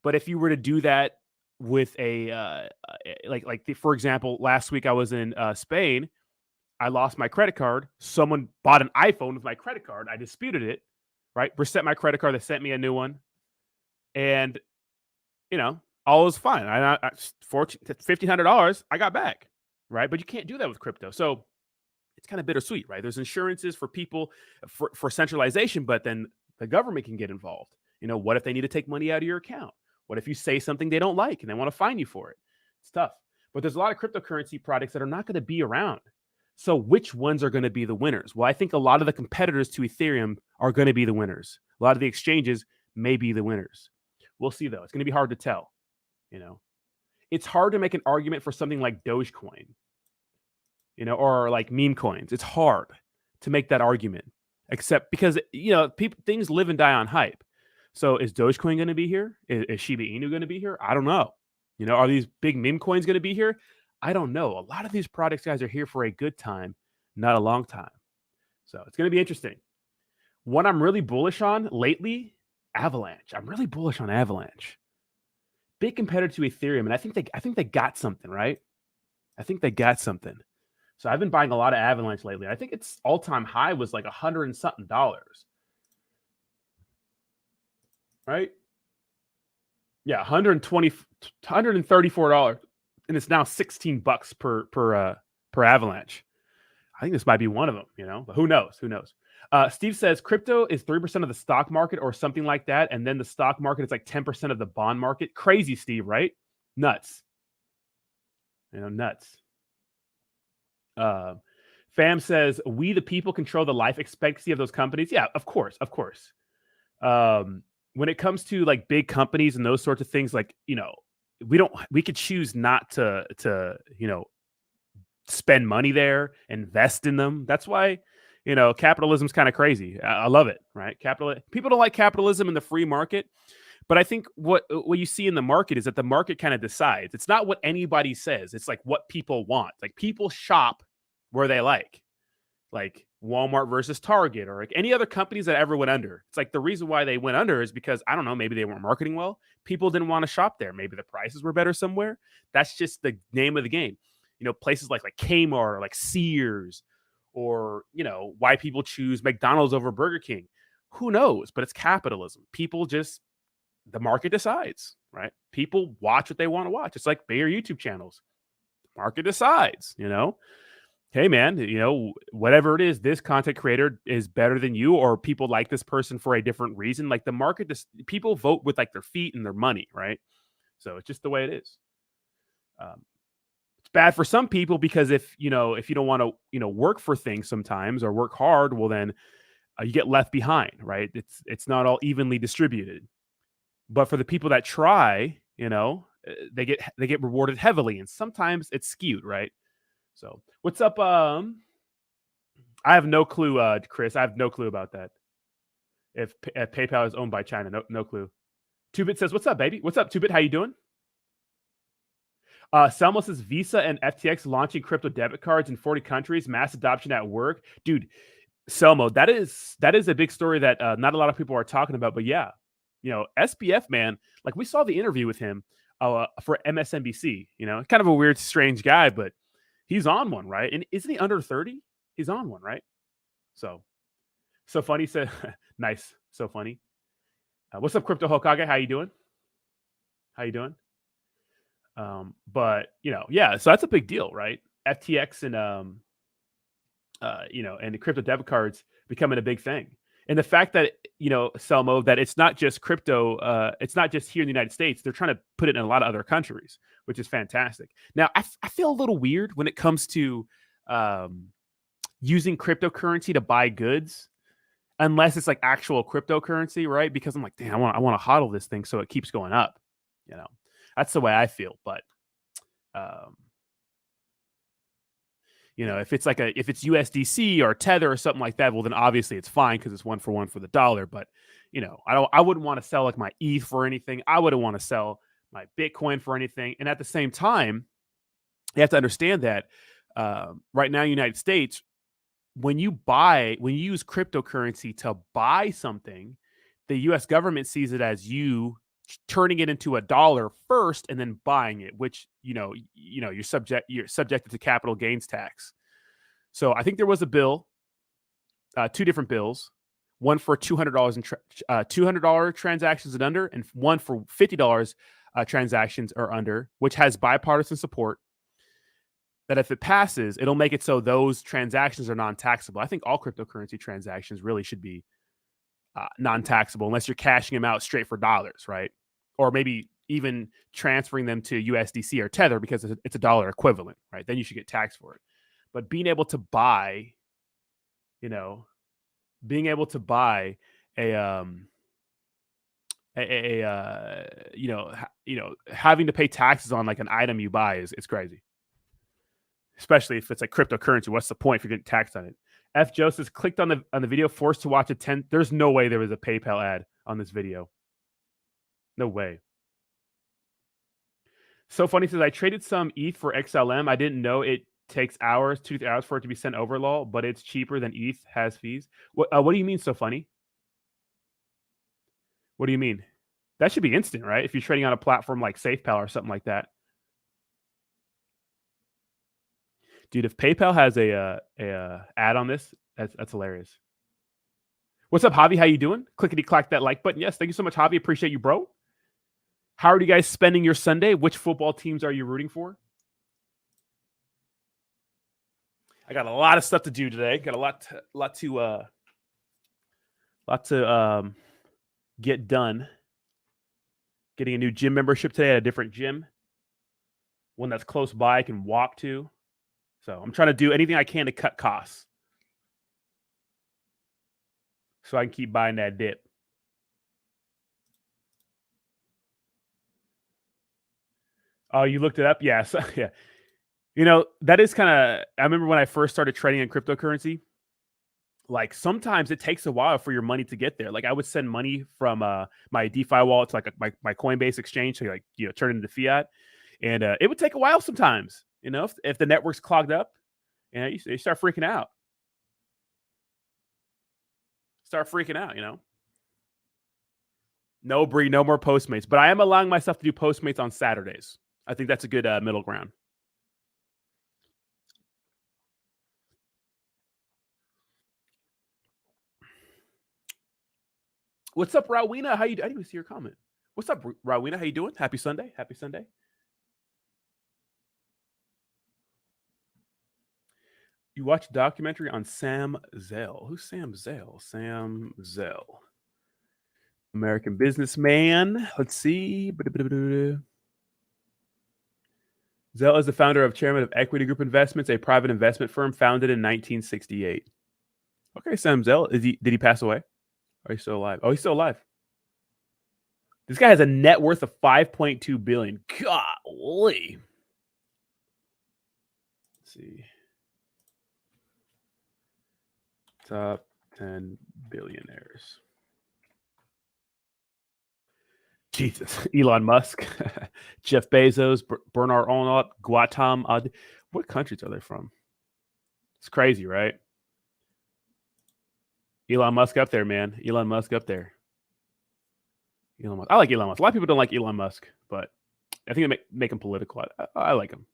Speaker 1: But if you were to do that with for example, last week I was in Spain, I lost my credit card. Someone bought an iPhone with my credit card. I disputed it, right? Reset my credit card. They sent me a new one, and all was fine. I $1,500 I got back, right? But you can't do that with crypto, so it's kind of bittersweet, right? There's insurances for people for centralization, but then the government can get involved. What if they need to take money out of your account? What if you say something they don't like and they want to fine you for it? It's tough. But there's a lot of cryptocurrency products that are not going to be around. So which ones are going to be the winners? Well, I think a lot of the competitors to Ethereum are going to be the winners. A lot of the exchanges may be the winners. We'll see, though. It's going to be hard to tell. It's hard to make an argument for something like Dogecoin, or like meme coins. It's hard to make that argument, except because, things live and die on hype. So is Dogecoin going to be here? Is Shiba Inu going to be here? I don't know. Are these big meme coins going to be here? I don't know. A lot of these products, guys, are here for a good time, not a long time. So it's going to be interesting. What I'm really bullish on lately, Avalanche. I'm really bullish on Avalanche. Big competitor to Ethereum, and I think they got something, right? I think they got something. So I've been buying a lot of Avalanche lately. I think its all-time high was like $100 and something. Right? Yeah, $134, and it's now $16 per Avalanche. I think this might be one of them, but who knows? Steve says crypto is 3% of the stock market or something like that, and then the stock market is like 10% of the bond market. Crazy, Steve, right? Nuts. Nuts. Fam says, we the people control the life expectancy of those companies. Yeah, of course. When it comes to like big companies and those sorts of things, like, we could choose not to spend money there, invest in them. That's why, capitalism's kind of crazy. I love it, right? People don't like capitalism in the free market, but I think what you see in the market is that the market kind of decides. It's not what anybody says. It's like what people want. Like people shop where they like Walmart versus Target or like any other companies that ever went under. It's like the reason why they went under is because, I don't know, maybe they weren't marketing well. People didn't want to shop there. Maybe the prices were better somewhere. That's just the name of the game. Places like Kmart or like Sears, or, why people choose McDonald's over Burger King. Who knows? But it's capitalism. The market decides, right? People watch what they want to watch. It's like bigger YouTube channels. The market decides, hey man, whatever it is, this content creator is better than you, or people like this person for a different reason. Like the market, people vote with like their feet and their money, right? So it's just the way it is. It's bad for some people because if you don't want to, work for things sometimes or work hard, well then, you get left behind, right? It's not all evenly distributed. But for the people that try, they get rewarded heavily, and sometimes it's skewed, right? So, what's up? I have no clue, Chris. I have no clue about that. If PayPal is owned by China, no clue. 2-Bit says, "What's up, baby? What's up, 2-Bit? How you doing?" Selma says, "Visa and FTX launching crypto debit cards in 40 countries, mass adoption at work." Dude, Selmo, that is a big story that not a lot of people are talking about. But yeah, SBF, man, like we saw the interview with him for MSNBC. Kind of a weird, strange guy, but he's on one, right? And isn't he under 30? He's on one, right? So funny. Said, nice. So funny. What's up, Crypto Hokage? How you doing? But yeah, so that's a big deal, right? FTX and and the crypto debit cards becoming a big thing. And the fact that, Selmo, that it's not just crypto, it's not just here in the United States. They're trying to put it in a lot of other countries, which is fantastic. Now, I feel a little weird when it comes to using cryptocurrency to buy goods, unless it's like actual cryptocurrency, right? Because I'm like, damn, I want to hodl this thing so it keeps going up. That's the way I feel. But if it's if it's USDC or Tether or something like that, well, then obviously it's fine because it's 1-for-1 for the dollar. But I wouldn't want to sell like my ETH for anything. I wouldn't want to sell my Bitcoin for anything. And at the same time, you have to understand that right now, in the United States, when you use cryptocurrency to buy something, the U.S. government sees it as you turning it into a dollar first and then buying it, which you're subjected to capital gains tax. So I think there was a bill, 2 different bills, one for $200 and $200 transactions and under, and one for $50 transactions or under, which has bipartisan support. That if it passes, it'll make it so those transactions are non-taxable. I think all cryptocurrency transactions really should be non-taxable unless you're cashing them out straight for dollars, right? Or maybe even transferring them to USDC or Tether because it's a dollar equivalent, right? Then you should get taxed for it. But being able to buy, having to pay taxes on like an item you buy is crazy. Especially if it's like cryptocurrency. What's the point if you're getting taxed on it? F. Joe says, clicked on the video, forced to watch a 10. There's no way there was a PayPal ad on this video. No way. So funny says, I traded some ETH for XLM. I didn't know it takes 2 hours for it to be sent over, lol, but it's cheaper than ETH has fees. What do you mean so funny? What do you mean? That should be instant, right? If you're trading on a platform like SafePal or something like that. Dude, if PayPal has a ad on this, that's hilarious. What's up, Javi? How you doing? Clickety clack that like button. Yes, thank you so much, Javi. Appreciate you, bro. How are you guys spending your Sunday? Which football teams are you rooting for? I got a lot of stuff to do today. Got a lot to get done. Getting a new gym membership today at a different gym, one that's close by I can walk to. So I'm trying to do anything I can to cut costs so I can keep buying that dip. Oh, you looked it up? Yeah. So, yeah. That is kind of, I remember when I first started trading in cryptocurrency, like sometimes it takes a while for your money to get there. Like I would send money from my DeFi wallet to like my Coinbase exchange to turn it into fiat. And it would take a while sometimes, if the network's clogged up, you start freaking out. No, Bree, no more Postmates. But I am allowing myself to do Postmates on Saturdays. I think that's a good middle ground. What's up, Rowena? I didn't even see your comment. What's up, Rowena? How you doing? Happy Sunday. You watched a documentary on Sam Zell. Who's Sam Zell? Sam Zell. American businessman. Let's see. Zell is the chairman of Equity Group Investments, a private investment firm founded in 1968. Okay, Sam Zell. Did he pass away? Or are you still alive? Oh, he's still alive. This guy has a net worth of $5.2 billion. Golly. Let's see. Top 10 billionaires. Jesus. Elon Musk, Jeff Bezos, Bernard Arnault, Gautam. What countries are they from? It's crazy, right? Elon Musk up there, man. Elon Musk up there. Elon Musk. I like Elon Musk. A lot of people don't like Elon Musk, but I think they make him political. I like him.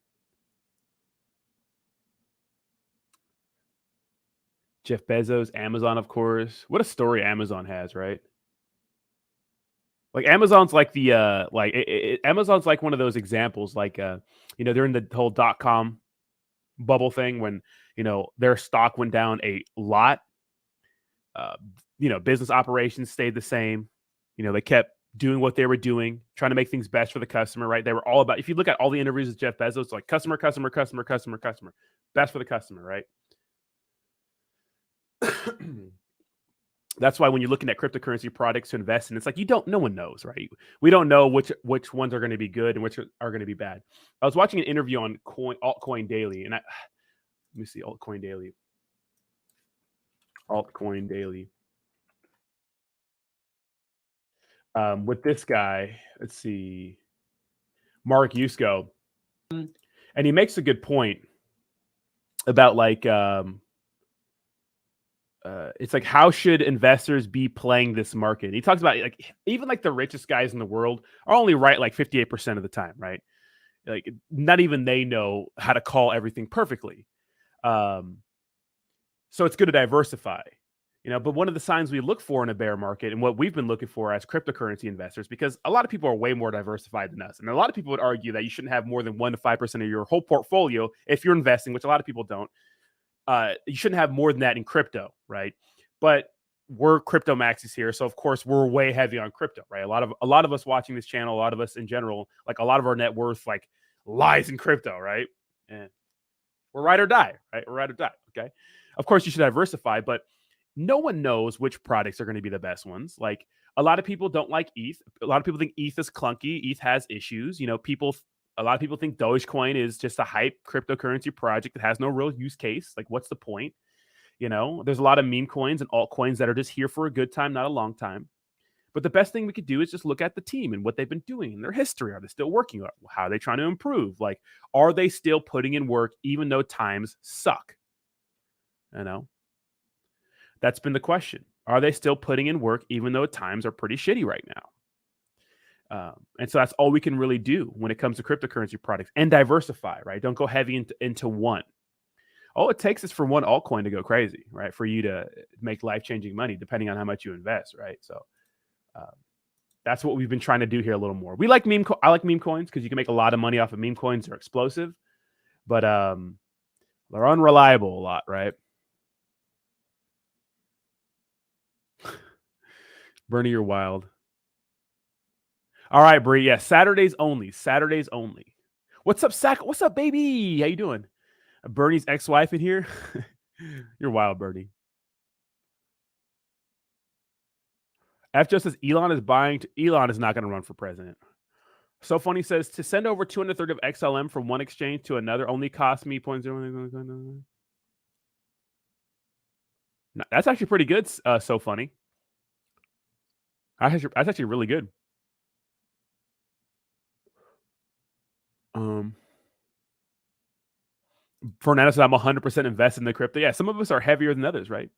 Speaker 1: Jeff Bezos, Amazon, of course. What a story Amazon has, right? Like Amazon's like the Amazon's like one of those examples, like during the whole .com bubble thing when their stock went down a lot. Business operations stayed the same. They kept doing what they were doing, trying to make things best for the customer, right? They were all about, if you look at all the interviews with Jeff Bezos, like customer, best for the customer, right? That's why when you're looking at cryptocurrency products to invest in, it's like no one knows, right? We don't know which ones are going to be good and which are going to be bad. I was watching an interview on Altcoin Daily, and let me see Altcoin Daily. With this guy, let's see, Mark Yusko, and he makes a good point about it's like, how should investors be playing this market? He talks about even the richest guys in the world are only right 58% of the time, right? Like not even they know how to call everything perfectly. So it's good to diversify, but one of the signs we look for in a bear market and what we've been looking for as cryptocurrency investors, because a lot of people are way more diversified than us. And a lot of people would argue that you shouldn't have more than 1 to 5% of your whole portfolio if you're investing, which a lot of people don't. You shouldn't have more than that in crypto, right? But we're crypto maxis here, so of course we're way heavy on crypto, right? A lot of us watching this channel, a lot of us in general, a lot of our net worth lies in crypto, right? And we're ride or die, right? We're ride or die. Okay. Of course, you should diversify, but no one knows which products are going to be the best ones. Like a lot of people don't like ETH. A lot of people think ETH is clunky. ETH has issues. A lot of people think Dogecoin is just a hype cryptocurrency project that has no real use case. Like, what's the point? There's a lot of meme coins and altcoins that are just here for a good time, not a long time. But the best thing we could do is just look at the team and what they've been doing and their history. Are they still working? How are they trying to improve? Are they still putting in work even though times suck? That's been the question. Are they still putting in work even though times are pretty shitty right now? And so that's all we can really do when it comes to cryptocurrency products, and diversify, right? Don't go heavy into one. All it takes is for one altcoin to go crazy, right? For you to make life-changing money, depending on how much you invest, right? So that's what we've been trying to do here a little more. I like meme coins because you can make a lot of money off of meme coins. They're explosive, but they're unreliable a lot, right? Bernie, you're wild. All right, Bree. Yeah, Saturdays only. What's up, Sack? What's up, baby? How you doing? Bernie's ex-wife in here. You're wild, Bernie. F just says Elon is not going to run for president. So Funny says to send over 230 of XLM from one exchange to another only cost me 0.0. That's actually pretty good. So Funny. That's actually really good. Fernando said I'm 100% invested in the crypto. Yeah, some of us are heavier than others, right?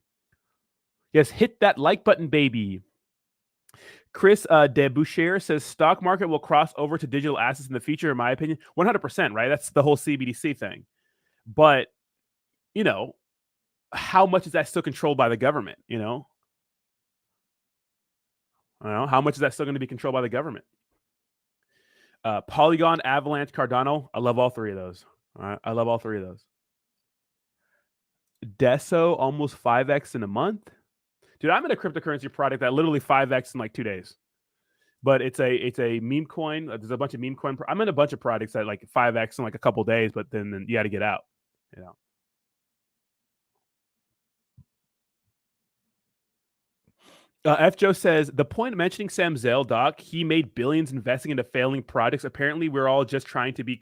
Speaker 1: Yes, hit that like button, baby. Chris de Boucher says stock market will cross over to digital assets in the future, in my opinion. 100%, right? That's the whole CBDC thing. But, how much is that still controlled by the government, how much is that still going to be controlled by the government? Polygon, Avalanche, Cardano. I love all three of those. All right. I love all three of those. Deso, almost 5x in a month. Dude, I'm in a cryptocurrency product that literally 5x in 2 days. But it's a meme coin. There's a bunch of meme coin. I'm in a bunch of products that 5x in a couple days, but then you got to get out. F. Joe says, the point of mentioning Sam Zell, Doc, he made billions investing into failing projects. Apparently, we're all just trying to be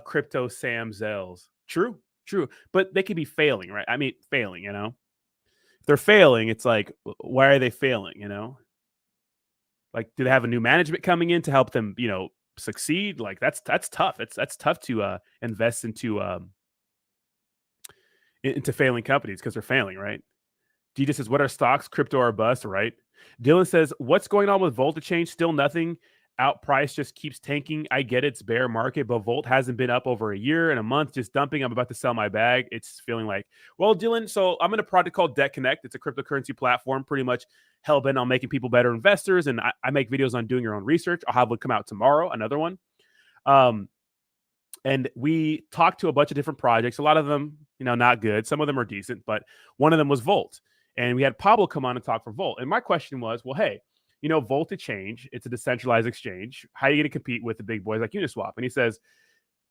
Speaker 1: crypto Sam Zells. True, true. But they could be failing, right? I mean, failing, you know? If they're failing, it's like, why are they failing, you know? Like, do they have a new management coming in to help them, you know, succeed? Like, that's tough. That's tough to invest into failing companies because they're failing, right? DJ says, what are stocks? Crypto or bust, right? Dylan says, what's going on with Volt change? Still nothing. Out price just keeps tanking. I get it's bear market, but Volt hasn't been up over a year and a month, just dumping. I'm about to sell my bag. It's feeling like, well, Dylan, so I'm in a project called Debt Connect. It's a cryptocurrency platform, pretty much hell bent on making people better investors. And I make videos on doing your own research. I'll have one come out tomorrow, another one. And we talked to a bunch of different projects. A lot of them, you know, not good. Some of them are decent, but one of them was Volt. And we had Pablo come on and talk for Volt. And my question was, well, hey, you know, Volt to change. It's a decentralized exchange. How are you going to compete with the big boys like Uniswap? And he says,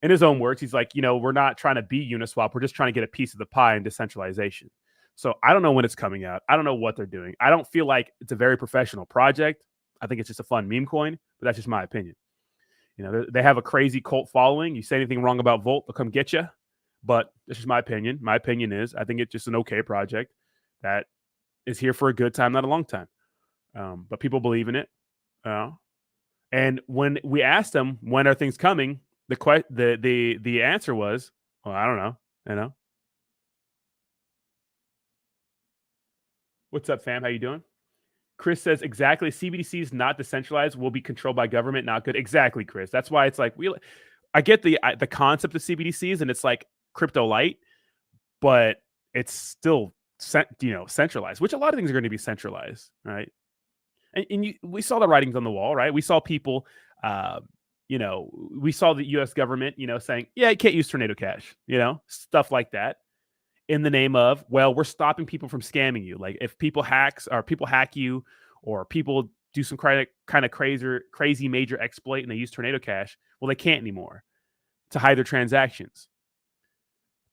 Speaker 1: in his own words, he's like, you know, we're not trying to be Uniswap. We're just trying to get a piece of the pie in decentralization. So I don't know when it's coming out. I don't know what they're doing. I don't feel like it's a very professional project. I think it's just a fun meme coin, but that's just my opinion. You know, they have a crazy cult following. You say anything wrong about Volt, they'll come get you. But this is my opinion. My opinion is I think it's just an okay project that is here for a good time, not a long time. But people believe in it. And when we asked them, when are things coming? The answer was, well, I don't know. You know. What's up, fam? How you doing? Chris says, exactly. CBDC is not decentralized, will be controlled by government, not good. Exactly, Chris. That's why it's like, I get the concept of CBDCs and it's like crypto light, but it's still, centralized, which a lot of things are going to be centralized, right? And we saw the writings on the wall, right? We saw people, we saw the U.S. government, saying, yeah, you can't use Tornado Cash, stuff like that. In the name of, well, we're stopping people from scamming you. Like if people hack you, or people do some kind of crazy major exploit and they use Tornado Cash, well, they can't anymore to hide their transactions.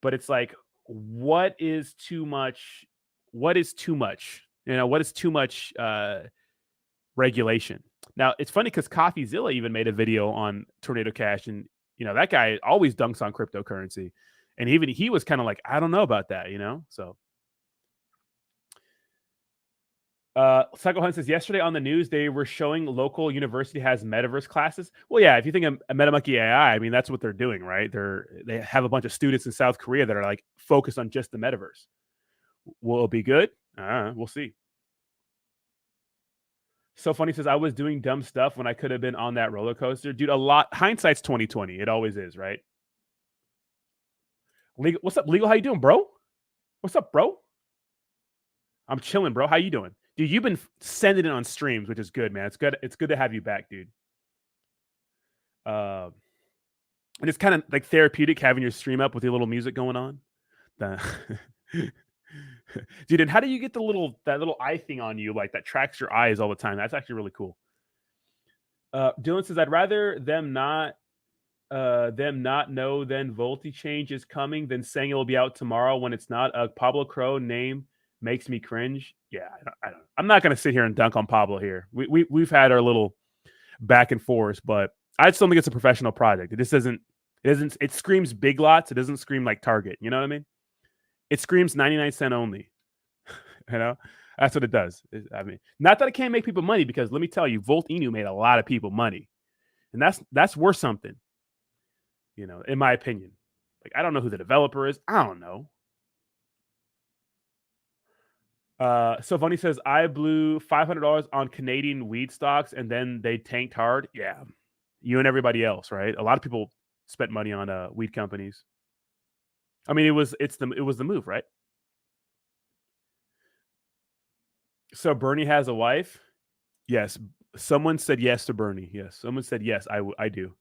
Speaker 1: But it's like, what is too much? What is too much? What is too much regulation? Now, it's funny because CoffeeZilla even made a video on Tornado Cash, and that guy always dunks on cryptocurrency. And even he was kind of like, I don't know about that, So, Psycho Hunt says, yesterday on the news, they were showing local university has metaverse classes. Well, yeah, if you think of MetaMonkey AI, I mean, that's what they're doing, right? They have a bunch of students in South Korea that are like focused on just the metaverse. Will it be good? We'll see. So funny says, I was doing dumb stuff when I could have been on that roller coaster. Dude, hindsight's 2020. It always is, right? Legal, what's up, Legal? How you doing, bro? What's up, bro? I'm chilling, bro. How you doing? Dude, you've been sending it on streams, which is good, man. It's good. It's good to have you back, dude. And it's kind of like therapeutic having your stream up with your little music going on. Dude, and how do you get that little eye thing on you, like that tracks your eyes all the time? That's actually really cool. Dylan says, I'd rather them not know then Volti change is coming than saying it will be out tomorrow when it's not. A Pablo Crow name makes me cringe. Yeah, I'm not going to sit here and dunk on Pablo here. We've had our little back and forth, but I still think it's a professional project. It screams Big Lots. It doesn't scream like Target. You know what I mean? It screams 99-cent only. That's what it does. I mean, not that it can't make people money, because let me tell you, Volt Inu made a lot of people money, and that's worth something. In my opinion. Like, I don't know who the developer is. I don't know. So Funny says, I blew $500 on Canadian weed stocks and then they tanked hard. Yeah. You and everybody else, right? A lot of people spent money on weed companies. I mean, it was the move, right? So Bernie has a wife? Yes. Someone said yes to Bernie. Yes. Someone said yes, I do.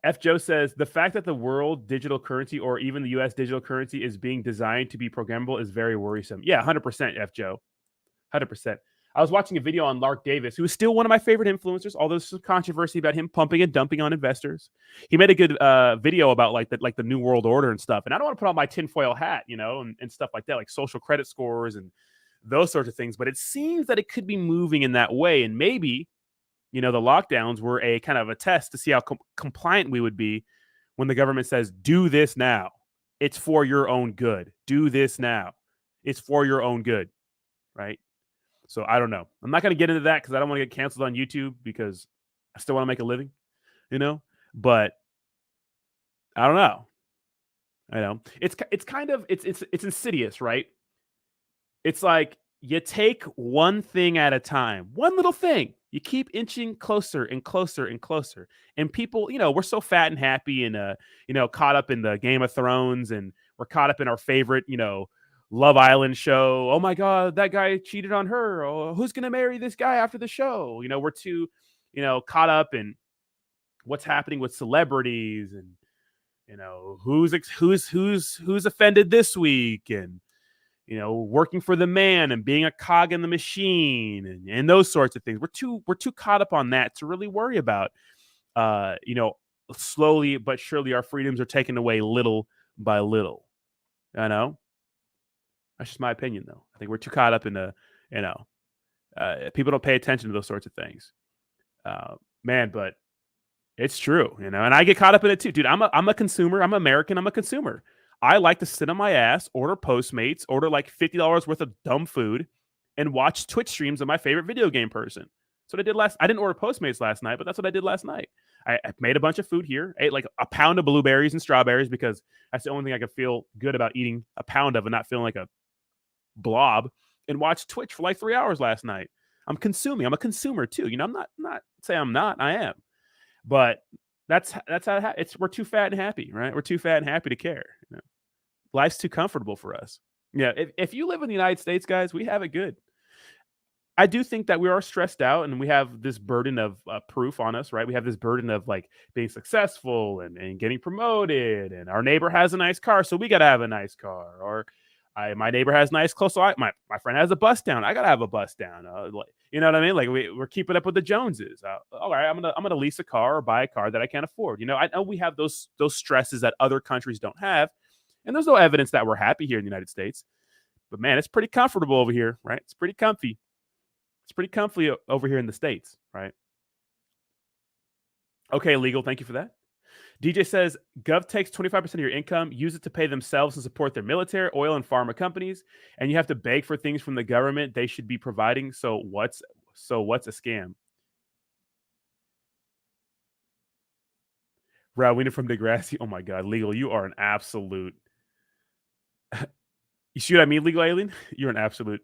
Speaker 1: F. Joe says, the fact that the world digital currency, or even the U.S. digital currency, is being designed to be programmable is very worrisome. Yeah, 100%, F. Joe. 100%. I was watching a video on Lark Davis, who is still one of my favorite influencers, although there's some controversy about him pumping and dumping on investors. He made a good video about like the New World Order and stuff. And I don't want to put on my tinfoil hat, and stuff like that, like social credit scores and those sorts of things. But it seems that it could be moving in that way. And maybe, the lockdowns were a kind of a test to see how compliant we would be when the government says, do this now. It's for your own good. Do this now. It's for your own good. Right. So I don't know. I'm not going to get into that because I don't want to get canceled on YouTube because I still want to make a living, but I don't know. It's kind of it's insidious, right? It's like you take one thing at a time, one little thing. You keep inching closer and closer and closer. And people, we're so fat and happy and caught up in the Game of Thrones, and we're caught up in our favorite, Love Island show. Oh my God, that guy cheated on her. Oh, who's gonna marry this guy after the show? We're too, caught up in what's happening with celebrities and who's offended this week, and working for the man and being a cog in the machine and those sorts of things. We're too caught up on that to really worry about slowly but surely our freedoms are taken away little by little. That's just my opinion, though. I think we're too caught up in people don't pay attention to those sorts of things. Man, but it's true, and I get caught up in it too, dude. I'm a consumer. I'm American. I'm a consumer. I like to sit on my ass, order Postmates, order like $50 worth of dumb food, and watch Twitch streams of my favorite video game person. That's what I did I didn't order Postmates last night, but that's what I did last night. I made a bunch of food here, ate like a pound of blueberries and strawberries because that's the only thing I could feel good about eating a pound of and not feeling like a blob, and watched Twitch for like 3 hours last night. I'm consuming. I'm a consumer too. I'm not say I'm not. I am. But that's how we're too fat and happy, right? We're too fat and happy to care. Life's too comfortable for us. Yeah, if you live in the United States, guys, we have it good. I do think that we are stressed out and we have this burden of proof on us, right? We have this burden of like being successful and getting promoted, and our neighbor has a nice car, so we got to have a nice car. Or my neighbor has nice clothes, so my friend has a bus down. I got to have a bus down. You know what I mean? Like we're keeping up with the Joneses. All right, I'm gonna lease a car or buy a car that I can't afford. I know we have those stresses that other countries don't have, and there's no evidence that we're happy here in the United States. But man, it's pretty comfortable over here, right? It's pretty comfy. It's pretty comfy over here in the States, right? Okay, legal. Thank you for that. DJ says, Gov takes 25% of your income, use it to pay themselves and support their military, oil, and pharma companies, and you have to beg for things from the government they should be providing. So what's a scam? Rowena from Degrassi. Oh my God, legal. You are an absolute. You see what I mean, legal alien? You're an absolute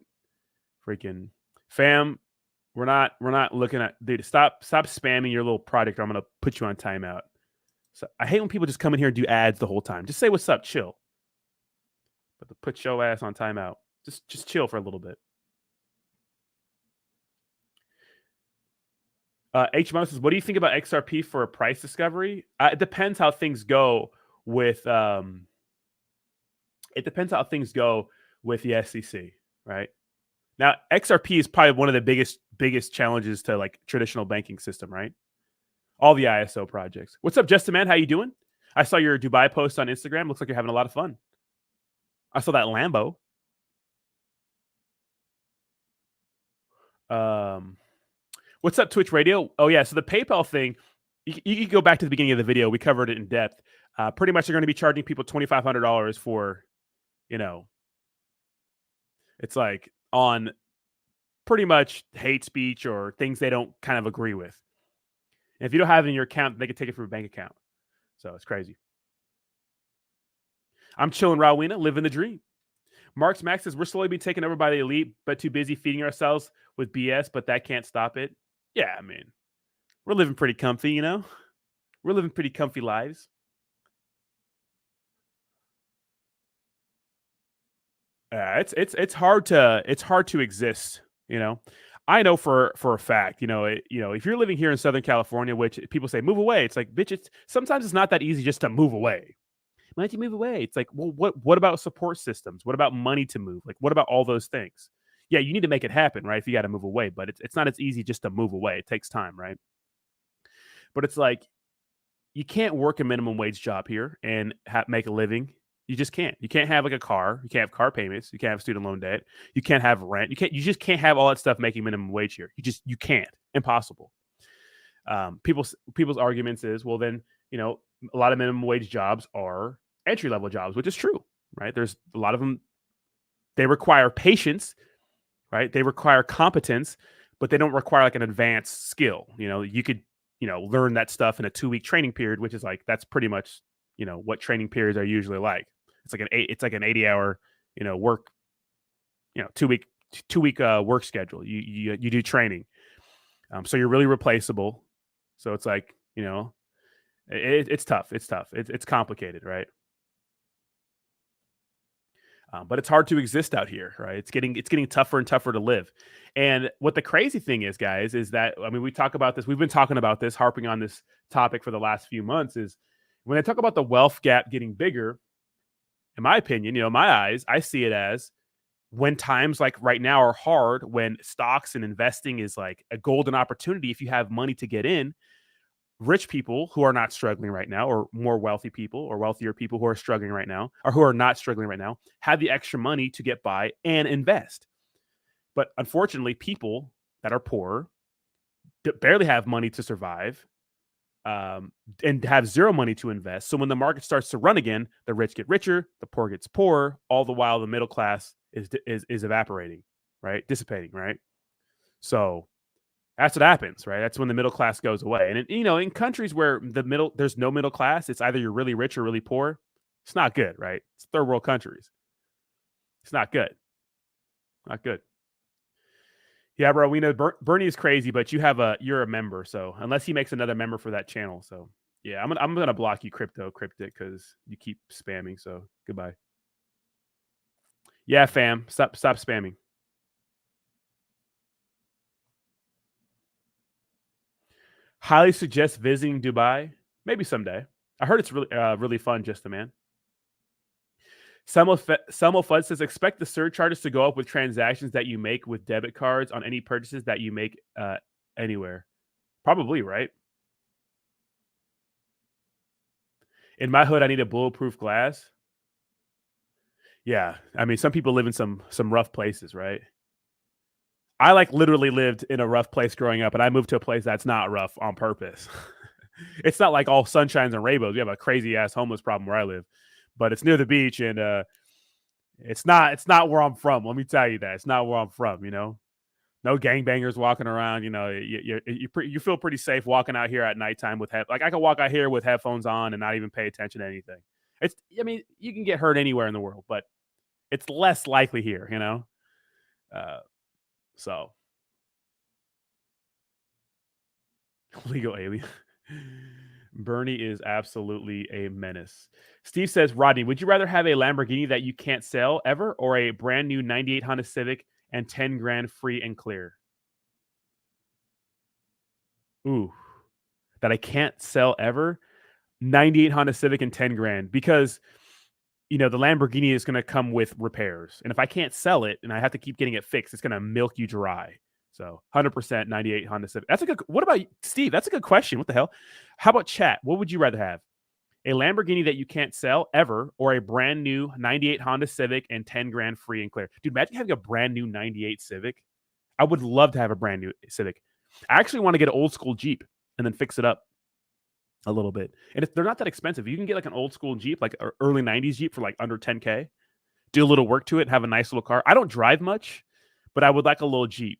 Speaker 1: freaking fam. We're not looking at, dude. Stop spamming your little product, or I'm gonna put you on timeout. So I hate when people just come in here and do ads the whole time. Just say what's up, chill. But to put your ass on timeout, just chill for a little bit. H Mo says, what do you think about XRP for a price discovery? It depends how things go with. It depends how things go with the SEC, right? Now, XRP is probably one of the biggest challenges to like traditional banking system, right? All the ISO projects. What's up, Justin, man? How you doing? I saw your Dubai post on Instagram. Looks like you're having a lot of fun. I saw that Lambo. What's up, Twitch Radio? Oh, yeah. So the PayPal thing, you can go back to the beginning of the video. We covered it in depth. Pretty much they're going to be charging people $2,500 for, it's like on pretty much hate speech or things they don't kind of agree with. And if you don't have it in your account, they can take it from your bank account. So it's crazy. I'm chilling, Rowena, living the dream. Marks Max says, we're slowly being taken over by the elite, but too busy feeding ourselves with BS, but that can't stop it. Yeah, I mean, we're living pretty comfy, We're living pretty comfy lives. It's hard to exist, I know for a fact, if you're living here in Southern California, which people say move away, it's like, bitch, sometimes it's not that easy just to move away. Why don't you move away? It's like, well, what about support systems? What about money to move? Like, what about all those things? Yeah, you need to make it happen, right? If you got to move away, but it's not as easy just to move away. It takes time, right? But it's like, you can't work a minimum wage job here and make a living. You just can't. You can't have like a car. You can't have car payments. You can't have student loan debt. You can't have rent. You just can't have all that stuff making minimum wage here. You can't. Impossible. People's arguments is, well, then, a lot of minimum wage jobs are entry level jobs, which is true, right? There's a lot of them. They require patience, right? They require competence, but they don't require like an advanced skill. You could, learn that stuff in a 2-week training period, which is like, that's pretty much, what training periods are usually like. It's like an 80-hour, work, 2-week work schedule. You do training. So you're really replaceable. So it's like, it's tough. It's tough. It's complicated, right? But it's hard to exist out here, right? It's getting tougher and tougher to live. And what the crazy thing is, guys, is that, I mean, we talk about this. We've been talking about this, harping on this topic for the last few months. Is when I talk about the wealth gap getting bigger, in my opinion, my eyes, I see it as when times like right now are hard, when stocks and investing is like a golden opportunity. If you have money to get in, rich people who are not struggling right now, or more wealthy people or wealthier people who are struggling right now, or who are not struggling right now, have the extra money to get by and invest. But unfortunately, people that are poor barely have money to survive, and have zero money to invest. So when the market starts to run again, the rich get richer, the poor gets poorer, all the while the middle class is evaporating, right? Dissipating, right? So that's what happens, right? That's when the middle class goes away. And in countries where there's no middle class, it's either you're really rich or really poor. It's not good, right? It's third world countries. It's not good. Not good. Yeah, bro. We know Bernie is crazy, but you're a member, so unless he makes another member for that channel, so yeah, I'm gonna block you, Cryptic, because you keep spamming. So goodbye. Yeah, fam, stop spamming. Highly suggest visiting Dubai. Maybe someday. I heard it's really fun, just a man. Selma Fudd says, expect the surcharges to go up with transactions that you make with debit cards on any purchases that you make anywhere. Probably, right? In my hood, I need a bulletproof glass. Yeah, I mean, some people live in some rough places, right? I like literally lived in a rough place growing up, and I moved to a place that's not rough on purpose. It's not like all sunshines and rainbows. We have a crazy ass homeless problem where I live, but it's near the beach, and it's not where I'm from. Let me tell you that it's not where I'm from. No gangbangers walking around. You feel pretty safe walking out here at nighttime with like I can walk out here with headphones on and not even pay attention to anything. I mean, you can get hurt anywhere in the world, but it's less likely here. So legal alien. Bernie is absolutely a menace. Steve says, Rodney, would you rather have a Lamborghini that you can't sell ever, or a brand new 98 Honda Civic and 10 grand free and clear? Ooh, that I can't sell ever? 98 Honda Civic and 10 grand, because the Lamborghini is going to come with repairs. And if I can't sell it and I have to keep getting it fixed, it's going to milk you dry. So 100% 98 Honda Civic. What about Steve? That's a good question. What the hell? How about chat? What would you rather have? A Lamborghini that you can't sell ever, or a brand new 98 Honda Civic and 10 grand free and clear? Dude, imagine having a brand new 98 Civic. I would love to have a brand new Civic. I actually want to get an old school Jeep and then fix it up a little bit. And they're not that expensive. You can get like an old school Jeep, like an early 90s Jeep for like under 10K. Do a little work to it and have a nice little car. I don't drive much, but I would like a little Jeep.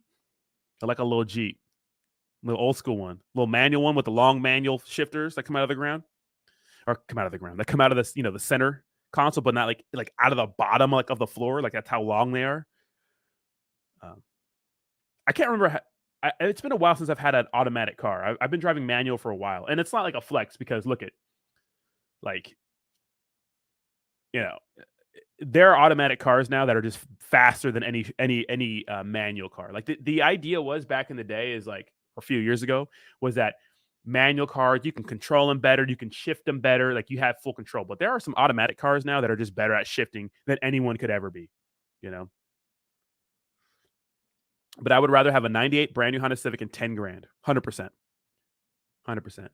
Speaker 1: I like a little Jeep. A little old school one. A little manual one with the long manual shifters that come out of the ground. Or come out of the ground. That come out of this, the center console, but not like out of the bottom of the floor. Like that's how long they are. I can't remember. It's been a while since I've had an automatic car. I've been driving manual for a while, and it's not like a flex because look at, like, there are automatic cars now that are just faster than any manual car. Like the idea was back in the day is like a few years ago was that manual cars, you can control them better, you can shift them better, like you have full control. But there are some automatic cars now that are just better at shifting than anyone could ever be. But I would rather have a 98 brand new Honda Civic and 10 grand. 100%. 100%.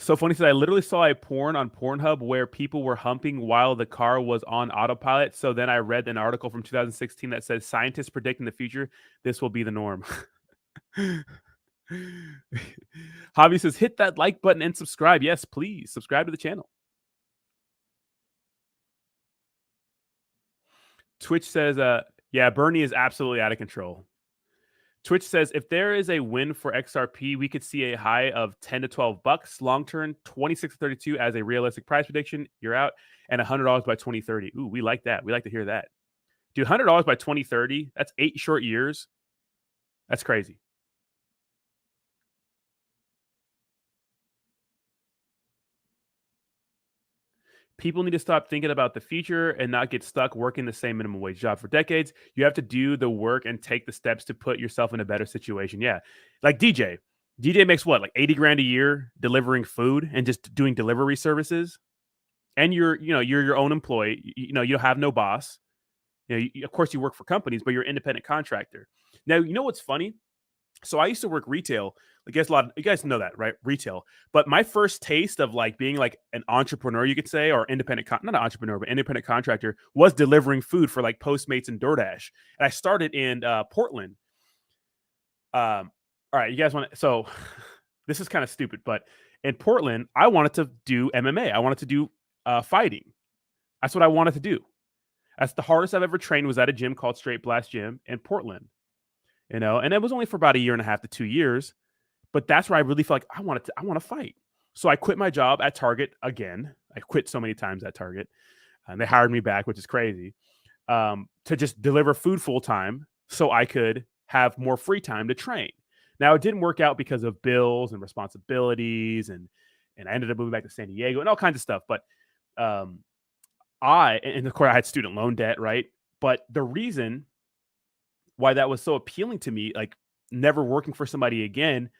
Speaker 1: So funny said I literally saw a porn on Pornhub where people were humping while the car was on autopilot. So then I read an article from 2016 that says scientists predict in the future this will be the norm. Javi says hit that like button and subscribe. Yes, please subscribe to the channel. Twitch says, yeah, Bernie is absolutely out of control. Twitch says if there is a win for XRP, we could see a high of 10 to 12 bucks long term, 26 to 32 as a realistic price prediction. You're out, and $100 by 2030. Ooh, we like that. We like to hear that. Dude, $100 by 2030, that's 8 short years. That's crazy. People need to stop thinking about the future and not get stuck working the same minimum wage job for decades. You have to do the work and take the steps to put yourself in a better situation. Yeah. Like DJ. DJ makes what, like 80 grand a year delivering food and just doing delivery services. And you're your own employee. You don't have no boss. Of course you work for companies, but you're an independent contractor. Now, you know what's funny? So I used to work retail. I guess you guys know that, right? Retail. But my first taste of like being like an entrepreneur, you could say, or not an entrepreneur, but independent contractor, was delivering food for like Postmates and DoorDash. And I started in Portland. All right, you guys want to? So this is kind of stupid, but in Portland, I wanted to do MMA. I wanted to do fighting. That's what I wanted to do. That's the hardest I've ever trained. Was at a gym called Straight Blast Gym in Portland. And it was only for about 1.5 to 2 years, but that's where I really felt like I want to fight. So I quit my job at Target again. I quit so many times at Target, and they hired me back, which is crazy, to just deliver food full time so I could have more free time to train. Now it didn't work out because of bills and responsibilities, and I ended up moving back to San Diego and all kinds of stuff. But and of course I had student loan debt, right? But the reason why that was so appealing to me, like never working for somebody again,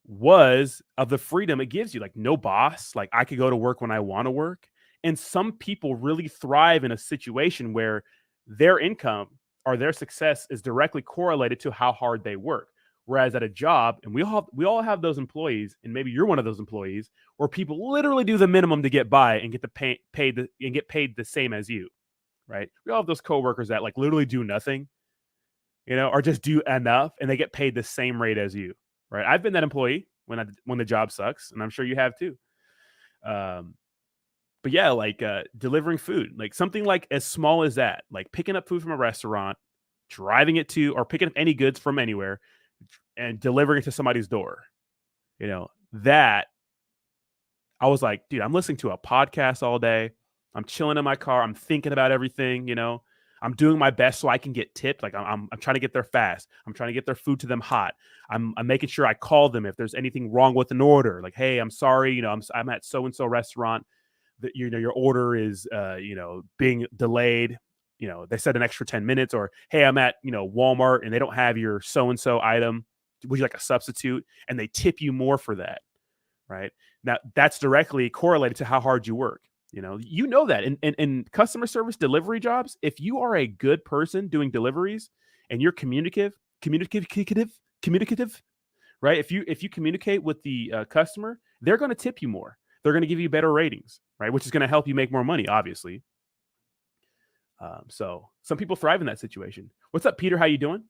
Speaker 1: was of the freedom it gives you. Like no boss, like I could go to work when I want to work. And some people really thrive in a situation where their income or their success is directly correlated to how hard they work. Whereas at a job, and we all have those employees, and maybe you're one of those employees, where people literally do the minimum to get by and get get paid the same as you, right? We all have those coworkers that like literally do nothing, or just do enough and they get paid the same rate as you, right? I've been that employee when the job sucks, and I'm sure you have too. But yeah, like delivering food, like something like as small as that, like picking up food from a restaurant, driving it to, or picking up any goods from anywhere and delivering it to somebody's door. That I was like, dude, I'm listening to a podcast all day. I'm chilling in my car. I'm thinking about everything, I'm doing my best so I can get tipped. Like I'm trying to get there fast. I'm trying to get their food to them hot. I'm making sure I call them if there's anything wrong with an order. Like, hey, I'm sorry. I'm at so and so restaurant. That your order is being delayed. They said an extra 10 minutes. Or hey, I'm at Walmart and they don't have your so and so item. Would you like a substitute? And they tip you more for that, right? Now that's directly correlated to how hard you work. That in customer service delivery jobs, if you are a good person doing deliveries and you're communicative, right? If you communicate with the customer, they're going to tip you more. They're going to give you better ratings, right? Which is going to help you make more money, obviously. So some people thrive in that situation. What's up, Peter? How you doing?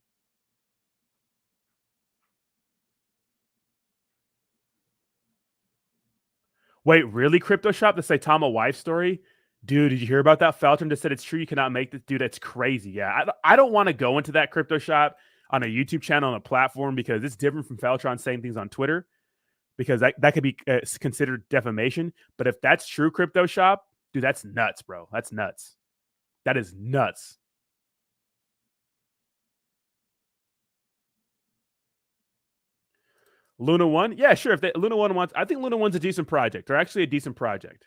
Speaker 1: Wait, really? Crypto shop? The Saitama wife story? Dude, did you hear about that? Felton just said it's true. You cannot make this. Dude, that's crazy. Yeah, I don't want to go into that crypto shop on a YouTube channel on a platform because it's different from Feltron saying things on Twitter, because that could be considered defamation. But if that's true crypto shop, dude, that's nuts, bro. That's nuts. That is nuts. Luna One? Yeah, sure. If Luna One wants, I think Luna One's a decent project. They're actually a decent project,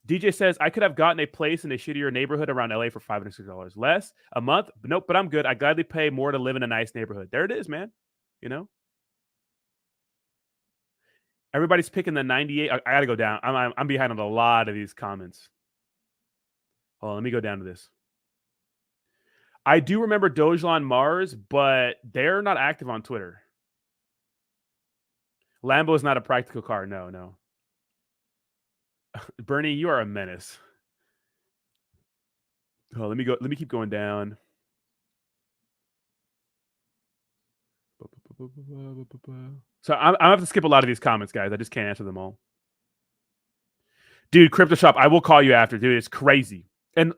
Speaker 1: DJ says, I could have gotten a place in a shittier neighborhood around LA for $560 less a month. But nope, but I'm good. I gladly pay more to live in a nice neighborhood. There it is, man. Everybody's picking the 98. I got to go down. I'm behind on a lot of these comments. Hold on, let me go down to this. I do remember Dogelon Mars, but they're not active on Twitter. Lambo is not a practical car. No. Bernie, you are a menace. Oh, let me keep going down. So I'm gonna have to skip a lot of these comments, guys. I just can't answer them all. Dude, Crypto Shop, I will call you after, dude. It's crazy. And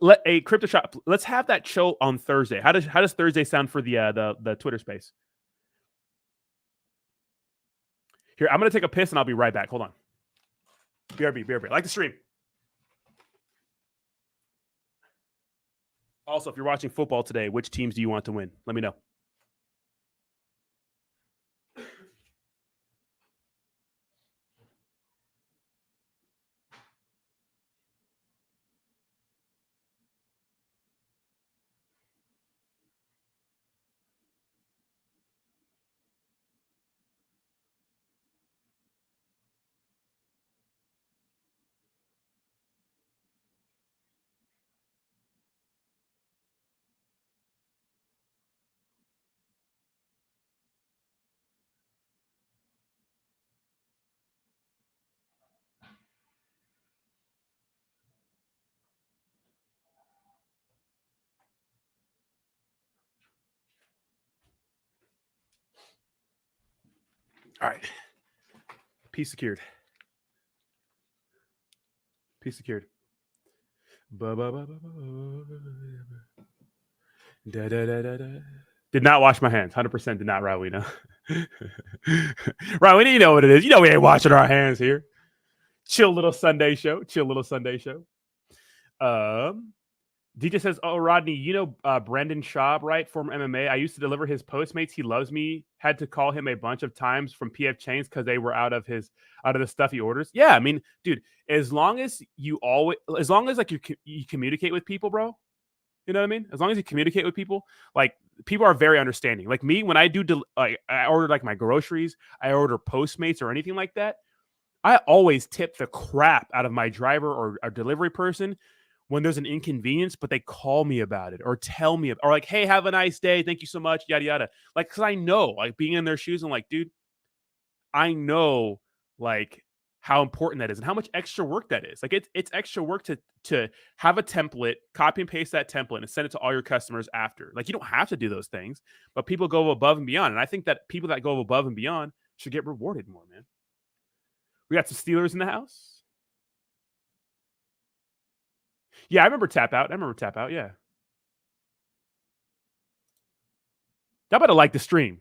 Speaker 1: Crypto Shop, let's have that show on Thursday. How does Thursday sound for the Twitter space? Here, I'm gonna take a piss and I'll be right back. Hold on. BRB. Like the stream. Also, if you're watching football today, which teams do you want to win? Let me know. All right. Peace secured. Did not wash my hands. 100% did not, Rawina. Rawina, you know what it is. You know we ain't washing our hands here. Chill little Sunday show. DJ says, "Oh, Rodney, you know Brendan Schaub, right? Former MMA. I used to deliver his Postmates. He loves me. Had to call him a bunch of times from PF Chains because they were out of the stuff he orders. Yeah, I mean, dude, as long as like you communicate with people, bro. You know what I mean? As long as you communicate with people, like people are very understanding. Like me, when I I order like my groceries, I order Postmates or anything like that. I always tip the crap out of my driver or a delivery person when there's an inconvenience, but they call me about it or tell me, or like, hey, have a nice day. Thank you so much. Yada, yada. Like, cause I know, like being in their shoes, I'm like, dude, I know like how important that is and how much extra work that is. Like it's extra work to have a template, copy and paste that template and send it to all your customers after. Like you don't have to do those things, but people go above and beyond. And I think that people that go above and beyond should get rewarded more, man. We got some Steelers in the house. Yeah, I remember Tap Out. Yeah. Y'all better like the stream.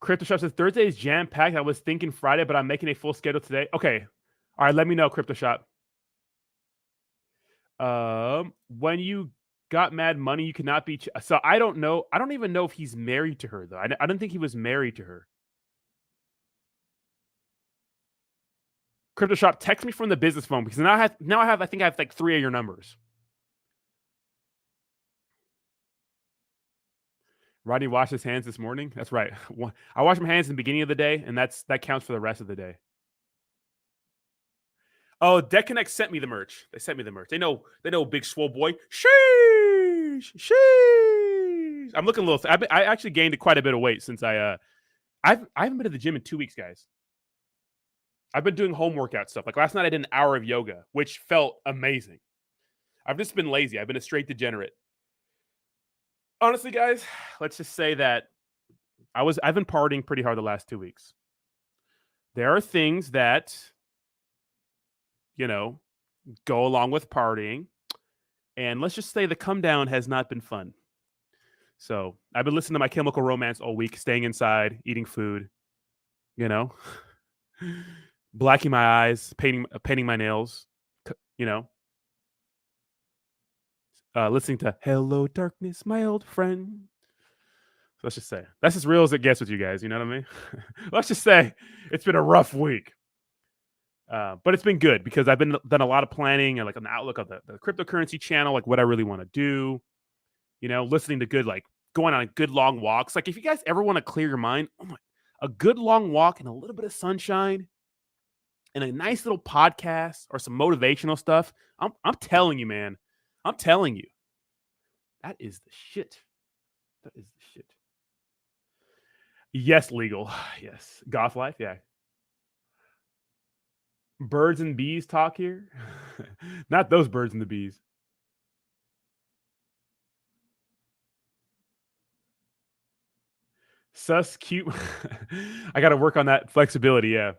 Speaker 1: Crypto Shop says Thursday is jam packed. I was thinking Friday, but I'm making a full schedule today. Okay. All right. Let me know, Crypto Shop. When you got Mad Money, you cannot be. So I don't know. I don't even know if he's married to her, though. I don't think he was married to her. Crypto Shop, text me from the business phone because I have like 3 of your numbers. Rodney washed his hands this morning. That's right. I washed my hands in the beginning of the day, and that counts for the rest of the day. Oh, DeckConnect sent me the merch. They sent me the merch. They know Big Swole Boy. Sheesh. I'm looking a little. I actually gained quite a bit of weight since I haven't been to the gym in 2 weeks, guys. I've been doing home workout stuff. Like last night, I did an hour of yoga, which felt amazing. I've just been lazy. I've been a straight degenerate. Honestly, guys, let's just say that I've been partying pretty hard the last 2 weeks. There are things that, go along with partying. And let's just say the come down has not been fun. So I've been listening to My Chemical Romance all week, staying inside, eating food, blacking my eyes, painting my nails, listening to Hello Darkness, My Old Friend. So let's just say that's as real as it gets with you guys. You know what I mean? Let's just say it's been a rough week. But it's been good because I've done a lot of planning and like on the outlook of the cryptocurrency channel, like what I really want to do, listening to good, like going on good long walks. Like if you guys ever want to clear your mind, a good long walk and a little bit of sunshine and a nice little podcast or some motivational stuff. I'm telling you, man. I'm telling you. That is the shit. Yes, legal. Yes. Goth life. Yeah. Birds and bees talk here. Not those birds and the bees. Sus cute. I got to work on that flexibility. Yeah.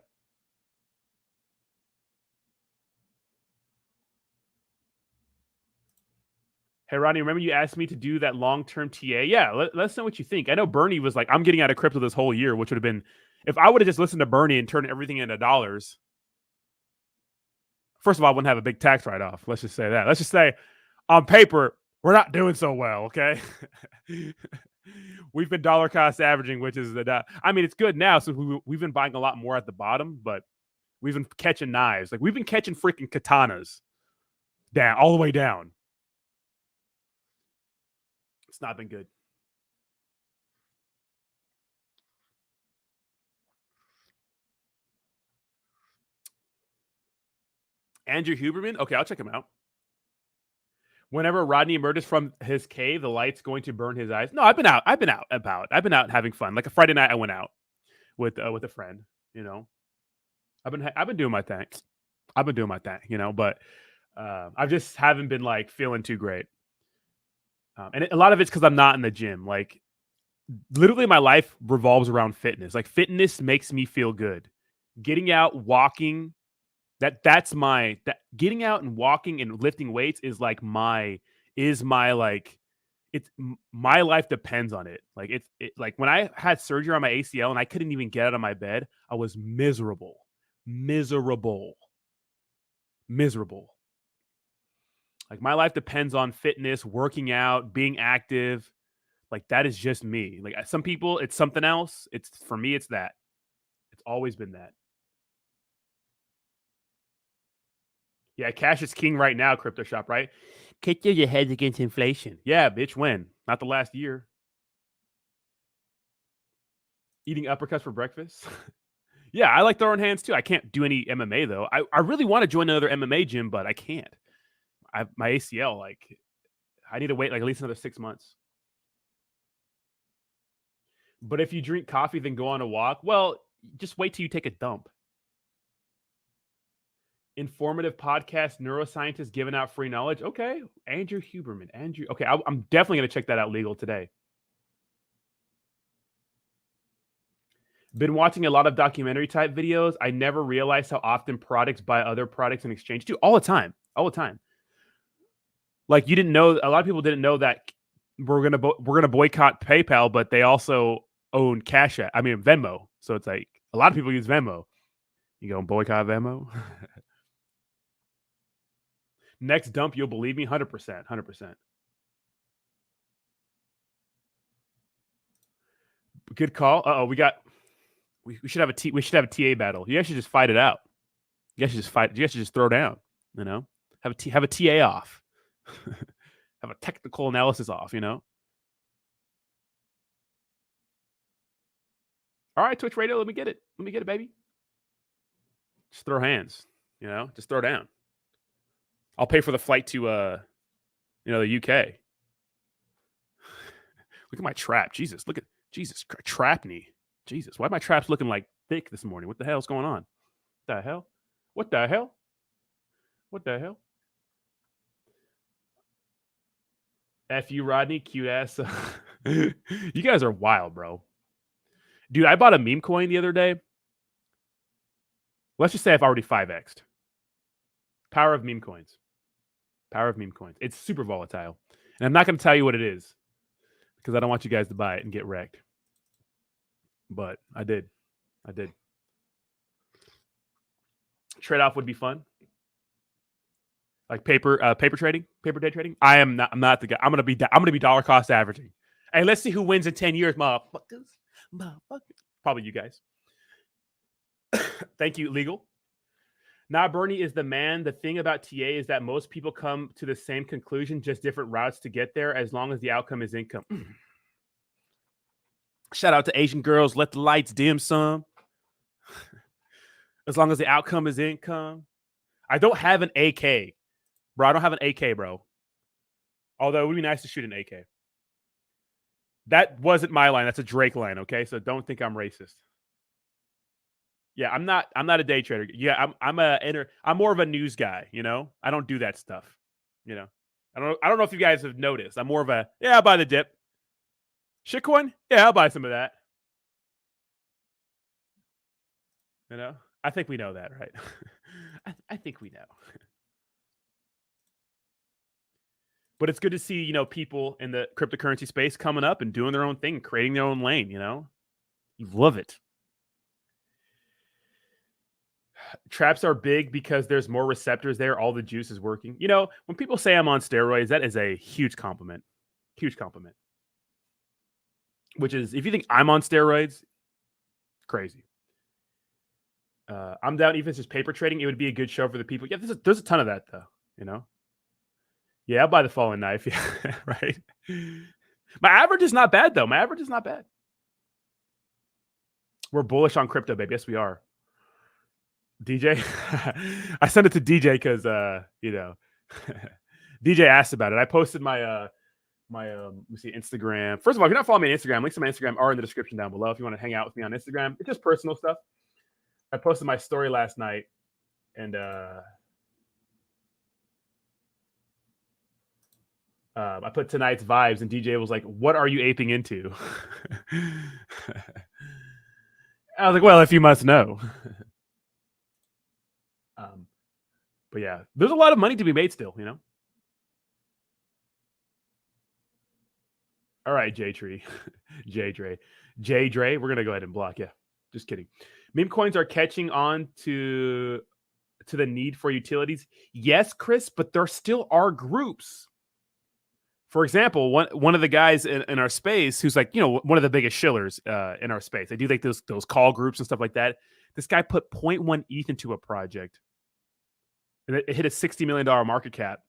Speaker 1: Hey, Rodney, remember you asked me to do that long-term TA? Yeah, let us know what you think. I know Bernie was like, I'm getting out of crypto this whole year, which would have been, if I would have just listened to Bernie and turned everything into dollars, first of all, I wouldn't have a big tax write-off. Let's just say that. Let's just say on paper, we're not doing so well, okay? We've been dollar cost averaging, which is I mean, it's good now. So we've been buying a lot more at the bottom, but we've been catching knives. Like we've been catching freaking katanas down, all the way down. It's not been good. Andrew Huberman. Okay, I'll check him out. Whenever Rodney emerges from his cave, the light's going to burn his eyes. No, I've been out. I've been out having fun. Like a Friday night, I went out with a friend. You know, I've been doing my thing. I've been doing my thing. You know, but I just haven't been like feeling too great. And a lot of it's because I'm not in the gym. Like literally, my life revolves around fitness. Like fitness makes me feel good. Getting out, walking, that's my getting out and walking and lifting weights is like my like my life depends on it. Like like when I had surgery on my ACL and I couldn't even get out of my bed, I was miserable. Like my life depends on fitness, working out, being active. Like that is just me. Like some people it's something else. It's for me it's that. It's always been that. Yeah, cash is king right now, crypto shop, right? Kick your heads against inflation. Yeah, bitch, when? Not the last year. Eating uppercuts for breakfast. Yeah, I like throwing hands too. I can't do any MMA though. I really want to join another MMA gym, but I can't. My ACL, like, I need to wait like at least another 6 months. But if you drink coffee, then go on a walk, well, just wait till you take a dump. Informative podcast, neuroscientist giving out free knowledge. Okay, Andrew Huberman. Okay, I'm definitely going to check that out legal today. Been watching a lot of documentary type videos. I never realized how often products buy other products in exchange too. All the time. Like you didn't know. A lot of people didn't know that we're gonna boycott PayPal, but they also own Cash App. I mean Venmo. So it's like a lot of people use Venmo. You go boycott Venmo. Next dump, you'll believe me, 100%. Good call. We should have a TA battle. You guys should just fight it out. You guys should just throw down. You know, have a TA off. Have a technical analysis off. You know. All right, Twitch Radio. Let me get it, baby. Just throw hands. You know, just throw down. I'll pay for the flight to the UK. Look at my trap. Jesus, trap knee. Jesus, why are my traps looking like thick this morning? What the hell's going on? What the hell? F you, Rodney, cute ass. You guys are wild, bro. Dude, I bought a meme coin the other day. Let's just say I've already 5x'd. Power of meme coins. It's super volatile. And I'm not going to tell you what it is because I don't want you guys to buy it and get wrecked. But I did. Trade off would be fun. Like paper trading, paper day trading. I'm not the guy. I'm gonna be dollar cost averaging. Hey, let's see who wins in 10 years, motherfuckers. Probably you guys. Thank you, legal. Nah, Bernie is the man. The thing about TA is that most people come to the same conclusion, just different routes to get there, as long as the outcome is income. Shout out to Asian girls. Let the lights dim some. As long as the outcome is income. I don't have an AK. Bro, I don't have an AK, bro. Although it would be nice to shoot an AK. That wasn't my line. That's a Drake line. Okay, so don't think I'm racist. Yeah, I'm not a day trader. Yeah, I'm more of a news guy, you know? I don't do that stuff. You know. I don't know if you guys have noticed. I'm more of a I'll buy the dip. Shitcoin? Yeah, I'll buy some of that. You know? I think we know that, right? I think we know. But it's good to see, people in the cryptocurrency space coming up and doing their own thing, creating their own lane, you know? You love it. Traps are big because there's more receptors there. All the juice is working. You know, when people say I'm on steroids, that is a huge compliment. Huge compliment. Which is, if you think I'm on steroids, crazy. I'm down. Even if it's just paper trading, it would be a good show for the people. Yeah, there's a ton of that though. You know. Yeah, I'll buy the falling knife. Yeah, right. My average is not bad though. My average is not bad. We're bullish on crypto, baby. Yes, we are. DJ, I sent it to DJ because DJ asked about it. I posted my let me see, Instagram. First of all, if you're not following me on Instagram, links to my Instagram are in the description down below. If you want to hang out with me on Instagram, it's just personal stuff. I posted my story last night, and I put tonight's vibes, and DJ was like, "What are you aping into?" I was like, "Well, if you must know." But yeah, there's a lot of money to be made still, you know. All right, J Tree, J Dre. We're gonna go ahead and block. Yeah, just kidding. Meme coins are catching on to the need for utilities. Yes, Chris, but there still are groups. For example, one of the guys in our space who's like, one of the biggest shillers in our space. They do like those call groups and stuff like that. This guy put 0.1 ETH into a project, and it hit a $60 million market cap.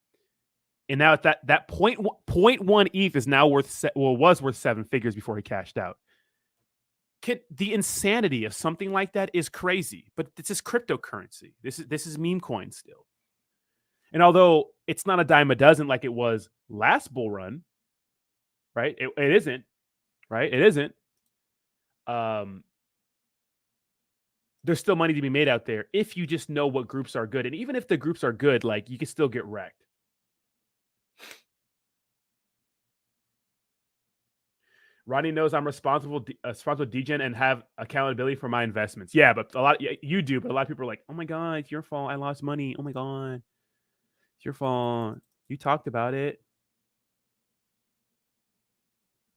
Speaker 1: And now that 0.1 ETH is now was worth 7 figures before he cashed out. The insanity of something like that is crazy, but this is cryptocurrency. This is meme coin still. And although it's not a dime a dozen like it was last bull run, right? It isn't, right? It isn't. There's still money to be made out there if you just know what groups are good. And even if the groups are good, like, you can still get wrecked. Ronnie knows I'm responsible degen and have accountability for my investments. Yeah, but you do, but a lot of people are like, "Oh my god, it's your fault. I lost money. Oh my god, it's your fault. You talked about it."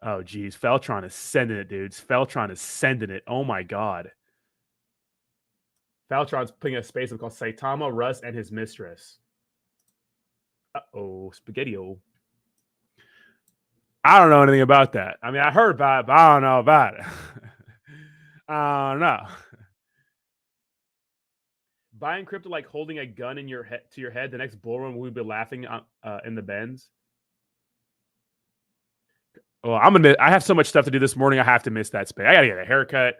Speaker 1: Oh geez, Feltron is sending it, dudes. Feltron is sending it. Oh my god. Feltron's putting a space called Saitama, Russ, and his mistress. Uh-oh, Spaghetti-O. I don't know anything about that. I mean, I heard about it, but I don't know about it. I don't know. Buying crypto like holding a gun in your head to your head. The next bull run, we'll be laughing in the bends. Well, I have so much stuff to do this morning. I have to miss that space. I gotta get a haircut.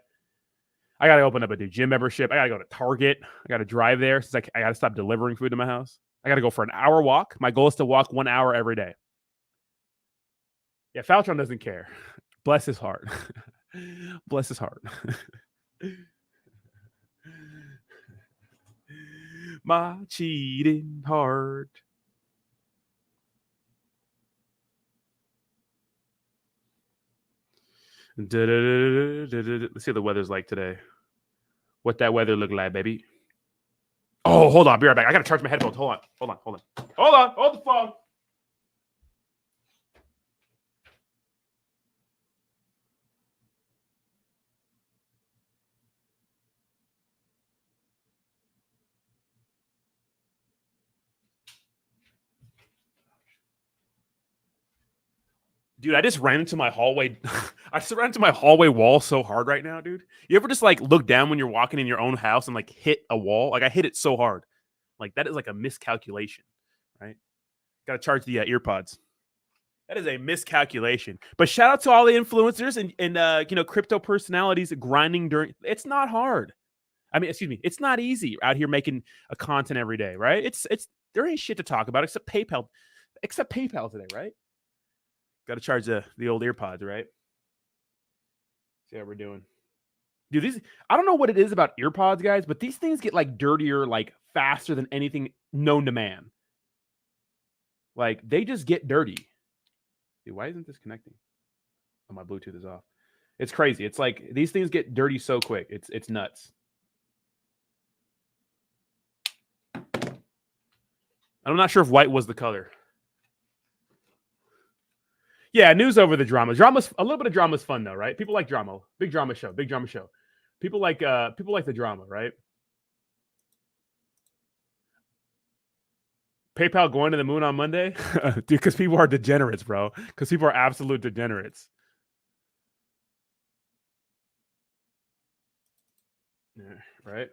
Speaker 1: I gotta open up a new gym membership. I gotta go to Target. I gotta drive there since I gotta stop delivering food to my house. I gotta go for an hour walk. My goal is to walk 1 hour every day. Yeah, Faltron doesn't care. Bless his heart. Bless his heart. My cheating heart. Let's see what the weather's like today. What that weather look like, baby. Oh, hold on. Be right back. I gotta charge my headphones. Hold the phone. Dude, I just ran into my hallway. I just ran into my hallway wall so hard right now, dude. You ever just like look down when you're walking in your own house and like hit a wall? Like, I hit it so hard. Like, that is like a miscalculation, right? Got to charge the earpods. That is a miscalculation. But shout out to all the influencers and crypto personalities grinding during. It's not hard. I mean, excuse me. It's not easy out here making a content every day, right? It's there ain't shit to talk about except PayPal today, right? Got to charge the old earpods, right? See how we're doing. Dude, these, I don't know what it is about earpods, guys, but these things get like dirtier, like faster than anything known to man. Like they just get dirty. Dude, why isn't this connecting? Oh, my Bluetooth is off. It's crazy. It's like these things get dirty so quick. It's nuts. I'm not sure if white was the color. Yeah, news over the drama. Drama's a little bit of drama is fun though, right? People like drama. Big drama show. Big drama show. People like the drama, right? PayPal going to the moon on Monday? Dude, because people are degenerates, bro. Because people are absolute degenerates. Yeah, right?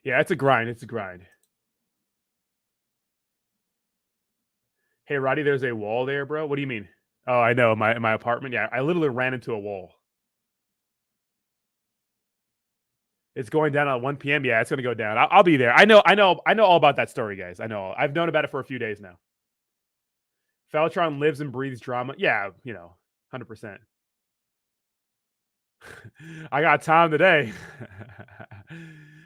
Speaker 1: Yeah, it's a grind. It's a grind. Hey, Roddy, there's a wall there, bro. What do you mean? Oh, I know. My apartment. Yeah, I literally ran into a wall. It's going down at 1 p.m. Yeah, it's going to go down. I'll be there. I know all about that story, guys. I know. I've known about it for a few days now. Feltron lives and breathes drama. Yeah, 100%. I got time today.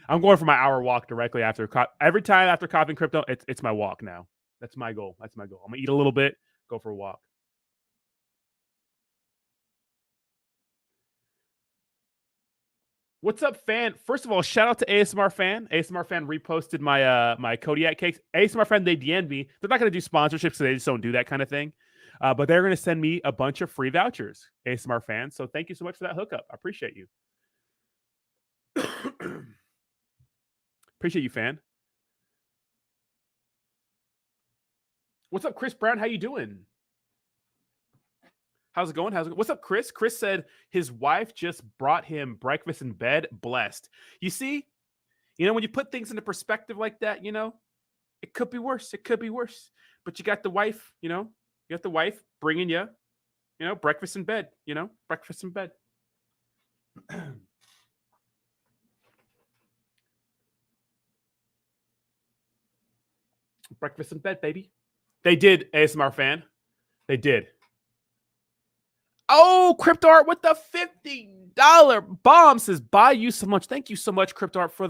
Speaker 1: I'm going for my hour walk directly after. Every time after copying crypto, it's my walk now. That's my goal. I'm going to eat a little bit, go for a walk. What's up, fan? First of all, shout out to ASMR fan. ASMR fan reposted my my Kodiak cakes. ASMR fan, they DM'd me. They're not going to do sponsorships, so they just don't do that kind of thing. But they're going to send me a bunch of free vouchers. ASMR fans. So thank you so much for that hookup. I appreciate you. Appreciate you, fan. What's up, Chris Brown? How you doing? How's it going? What's up, Chris? Chris said his wife just brought him breakfast in bed. Blessed. You see, when you put things into perspective like that, it could be worse. It could be worse. But you got the wife, you got the wife bringing you, breakfast in bed, breakfast in bed. Breakfast in bed, baby. They did, ASMR fan. They did. Oh, CryptoArt with the $50 bomb says, "Buy you so much." Thank you so much, CryptoArt, for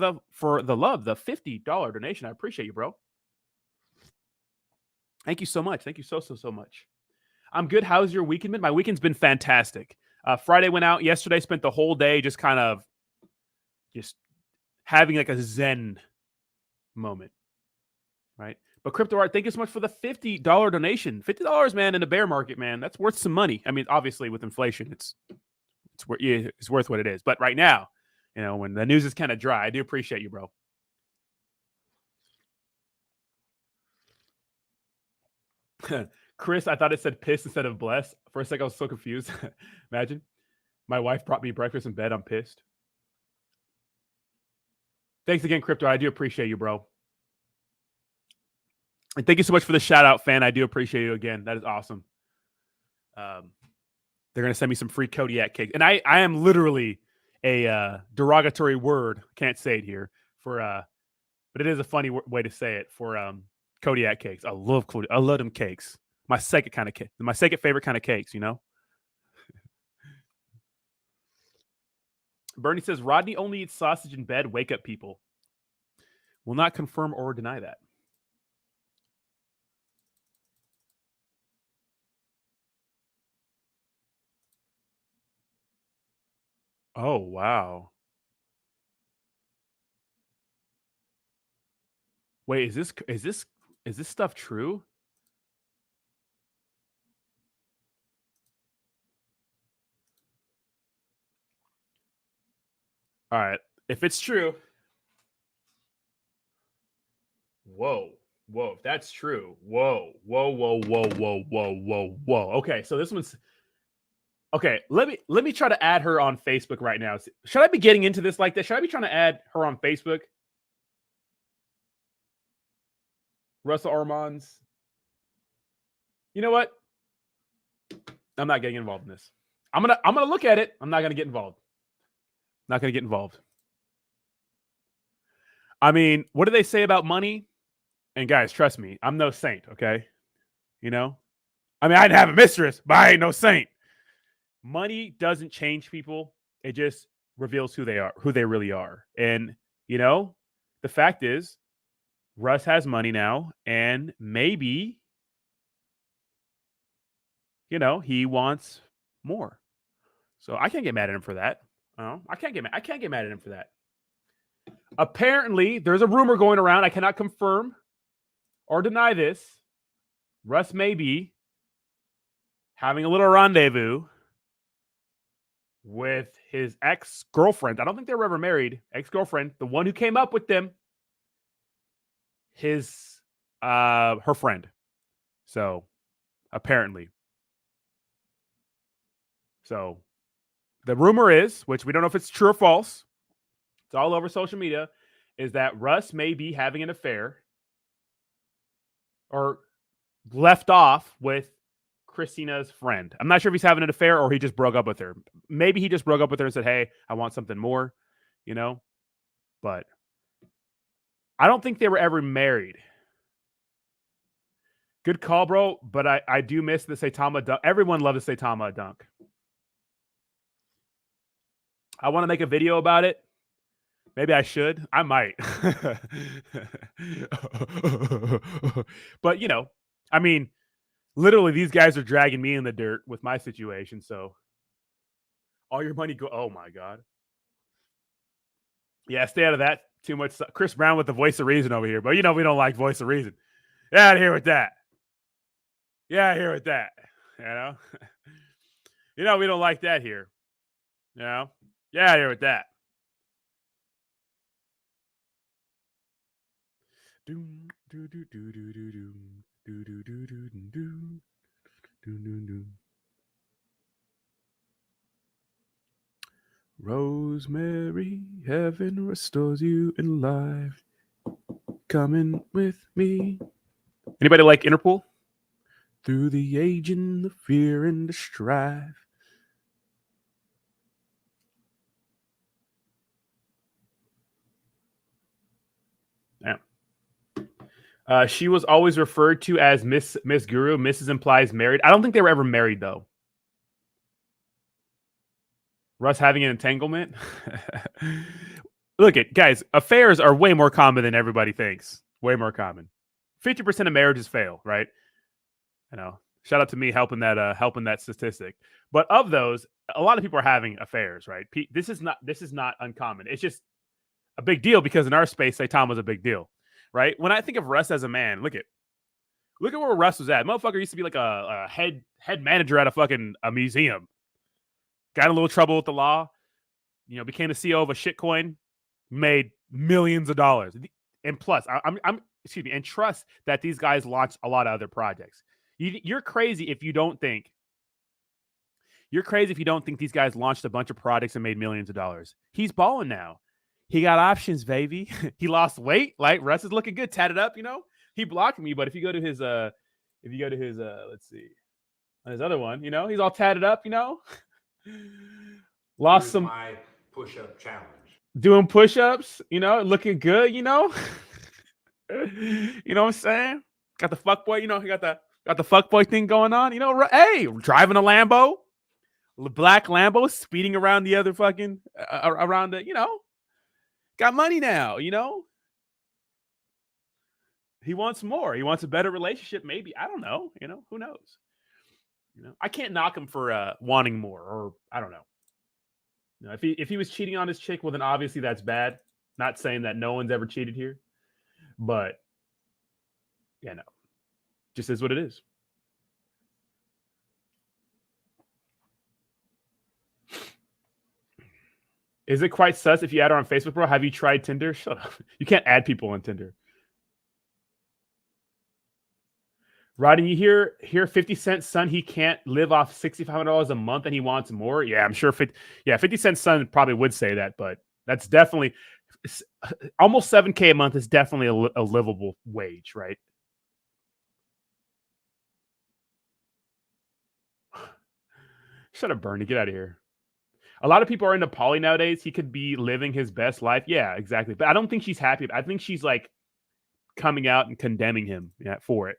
Speaker 1: the love, the $50 donation. I appreciate you, bro. Thank you so much. Thank you so much. I'm good. How's your weekend been? My weekend's been fantastic. Friday went out yesterday. Spent the whole day just kind of just having like a Zen moment, right? But CryptoArt, thank you so much for the $50 donation. $50, man, in the bear market, man. That's worth some money. I mean, obviously with inflation, it's worth what it is. But right now, when the news is kind of dry, I do appreciate you, bro. Chris, I thought it said piss instead of bless. For a second, I was so confused. Imagine. My wife brought me breakfast in bed. I'm pissed. Thanks again, Crypto. I do appreciate you, bro. And thank you so much for the shout out, fan. I do appreciate you again. That is awesome. They're going to send me some free Kodiak cake. And I am literally a derogatory word. Can't say it here but it is a funny way to say it for Kodiak cakes. I love them cakes. My second favorite kind of cakes, Bernie says, Rodney only eats sausage in bed. Wake up, people. Will not confirm or deny that. Oh, wow. Wait, is this stuff true? All right. If it's true. Whoa. If that's true. Whoa. Okay, so this one's okay. Let me try to add her on Facebook right now. Should I be getting into this like this? Should I be trying to add her on Facebook? Russell Armands. You know what? I'm not getting involved in this. I'm gonna look at it. I'm not gonna get involved. Not gonna get involved. I mean, what do they say about money? And guys, trust me, I'm no saint, okay? You know, I mean, I didn't have a mistress, but I ain't no saint. Money doesn't change people. It just reveals who they are, who they really are. And, you know, the fact is, Russ has money now, and maybe, you know, he wants more. So I can't get mad at him for that. I can't get mad at him for that. Apparently, there's a rumor going around. I cannot confirm or deny this. Russ may be having a little rendezvous with his ex-girlfriend. I don't think they were ever married. Ex-girlfriend, the one who came up with them, her friend. So apparently. So the rumor is, which we don't know if it's true or false, it's all over social media, is that Russ may be having an affair or left off with Christina's friend. I'm not sure if he's having an affair or he just broke up with her. Maybe he just broke up with her and said, hey, I want something more, you know? But I don't think they were ever married. Good call, bro. But I do miss the Saitama dunk. Everyone loves the Saitama dunk. I want to make a video about it. Maybe I should. I might. But, you know, I mean, literally, these guys are dragging me in the dirt with my situation. So all your money go. Oh, my God. Yeah, stay out of that. Too much. Chris Brown with the voice of reason over here. But, you know, we don't like voice of reason. Yeah, out of here with that. Yeah, here with that. You know? You know, we don't like that here. You know? Yeah, here with that. Doom, do, do, do, do, do, do, do, do, do, do, do, do, do, do. Rosemary, heaven restores you in life. Coming with me. Anybody like Interpol? Through the age and the fear and the strife. Yeah. She was always referred to as Miss Guru. Mrs. implies married. I don't think they were ever married, though. Russ having an entanglement. Look at guys, affairs are way more common than everybody thinks. Way more common. 50% of marriages fail, right? You know, shout out to me helping that statistic. But of those, a lot of people are having affairs, right? This is not uncommon. It's just a big deal because in our space, Saitama was a big deal, right? When I think of Russ as a man, look at where Russ was at. Motherfucker used to be like a head manager at a museum. Got in a little trouble with the law, you know, became the CEO of a shitcoin, made millions of dollars. And plus, and trust that these guys launched a lot of other projects. You're crazy if you don't think these guys launched a bunch of products and made millions of dollars. He's balling now. He got options, baby. He lost weight. Like Russ is looking good, tatted up, you know. He blocked me, but if you go to his let's see, on his other one, you know, he's all tatted up, you know. Lost
Speaker 2: Here's
Speaker 1: some
Speaker 2: my push-up challenge.
Speaker 1: Doing push-ups, you know, looking good, you know. You know what I'm saying? Got the fuckboy, you know, he got the fuckboy thing going on, you know. Hey, driving a Lambo, black Lambo, speeding around the other fucking around the, you know, got money now, you know. He wants more. He wants a better relationship, maybe. I don't know, you know. Who knows? You know, I can't knock him for wanting more, or I don't know. You know, if he was cheating on his chick, well, then obviously that's bad. Not saying that no one's ever cheated here, but yeah, no, just is what it is. Is it quite sus if you add her on Facebook, bro? Have you tried Tinder? Shut up. You can't add people on Tinder. Rodney, you hear 50 Cent's son, he can't live off $6,500 a month and he wants more? Yeah, I'm sure 50 Cent's son probably would say that, but that's definitely almost $7,000 a month is definitely a livable wage, right? Shut up, Bernie. Get out of here. A lot of people are into poly nowadays. He could be living his best life. Yeah, exactly. But I don't think she's happy. I think she's like coming out and condemning him for it.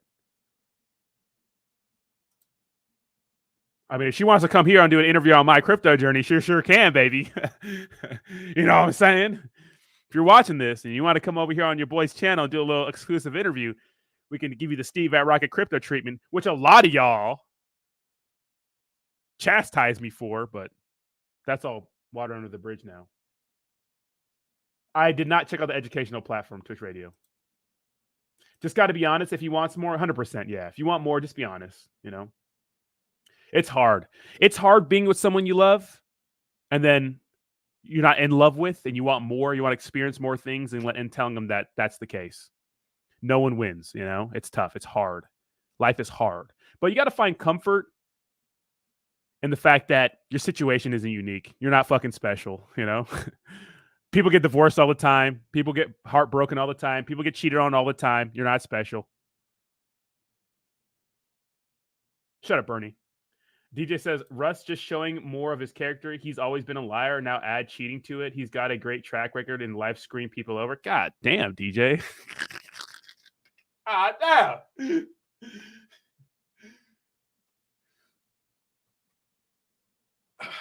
Speaker 1: I mean, if she wants to come here and do an interview on my crypto journey, she sure can, baby. You know what I'm saying? If you're watching this and you want to come over here on your boy's channel and do a little exclusive interview, we can give you the Steve at Rocket Crypto treatment, which a lot of y'all chastise me for, but that's all water under the bridge now. I did not check out the educational platform, Twitch Radio. Just got to be honest. If he wants more, 100%. Yeah. If you want more, just be honest. You know, it's hard. It's hard being with someone you love and then you're not in love with and you want more. You want to experience more things and telling them that that's the case. No one wins. You know, it's tough. It's hard. Life is hard. But you got to find comfort in the fact that your situation isn't unique. You're not fucking special. You know, people get divorced all the time. People get heartbroken all the time. People get cheated on all the time. You're not special. Shut up, Bernie. DJ says, Russ just showing more of his character. He's always been a liar. Now add cheating to it. He's got a great track record in life screwing people over. God damn, DJ. Damn.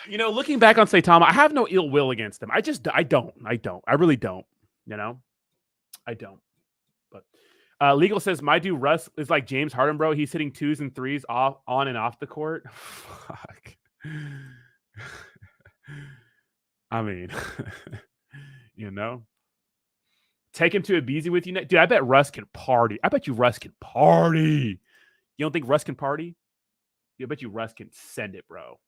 Speaker 1: You know, looking back on Saitama, I have no ill will against him. I don't. I really don't. You know, I don't. But Legal says my dude Russ is like James Harden, bro. He's hitting 2s and 3s off on and off the court. Fuck. I mean, you know, take him to a BZ with you, dude. I bet Russ can party. I bet you Russ can party. You don't think Russ can party? I bet you Russ can send it, bro.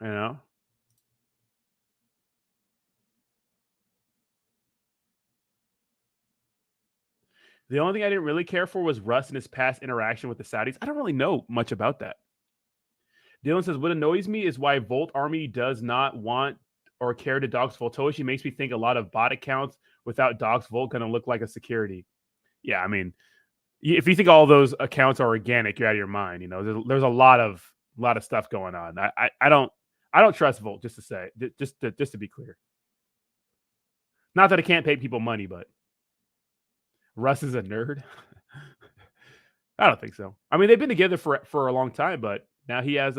Speaker 1: You know? The only thing I didn't really care for was Russ and his past interaction with the Saudis. I don't really know much about that. Dylan says, what annoys me is why Volt Army does not want or care to dox Voltoshi. Makes me think a lot of bot accounts without dox Volt going to look like a security. Yeah, I mean, if you think all those accounts are organic, you're out of your mind. You know, there's a lot of stuff going on. I don't trust Volt, just to say, just to be clear. Not that I can't pay people money, but Russ is a nerd. I don't think so. I mean, they've been together for a long time, but now he has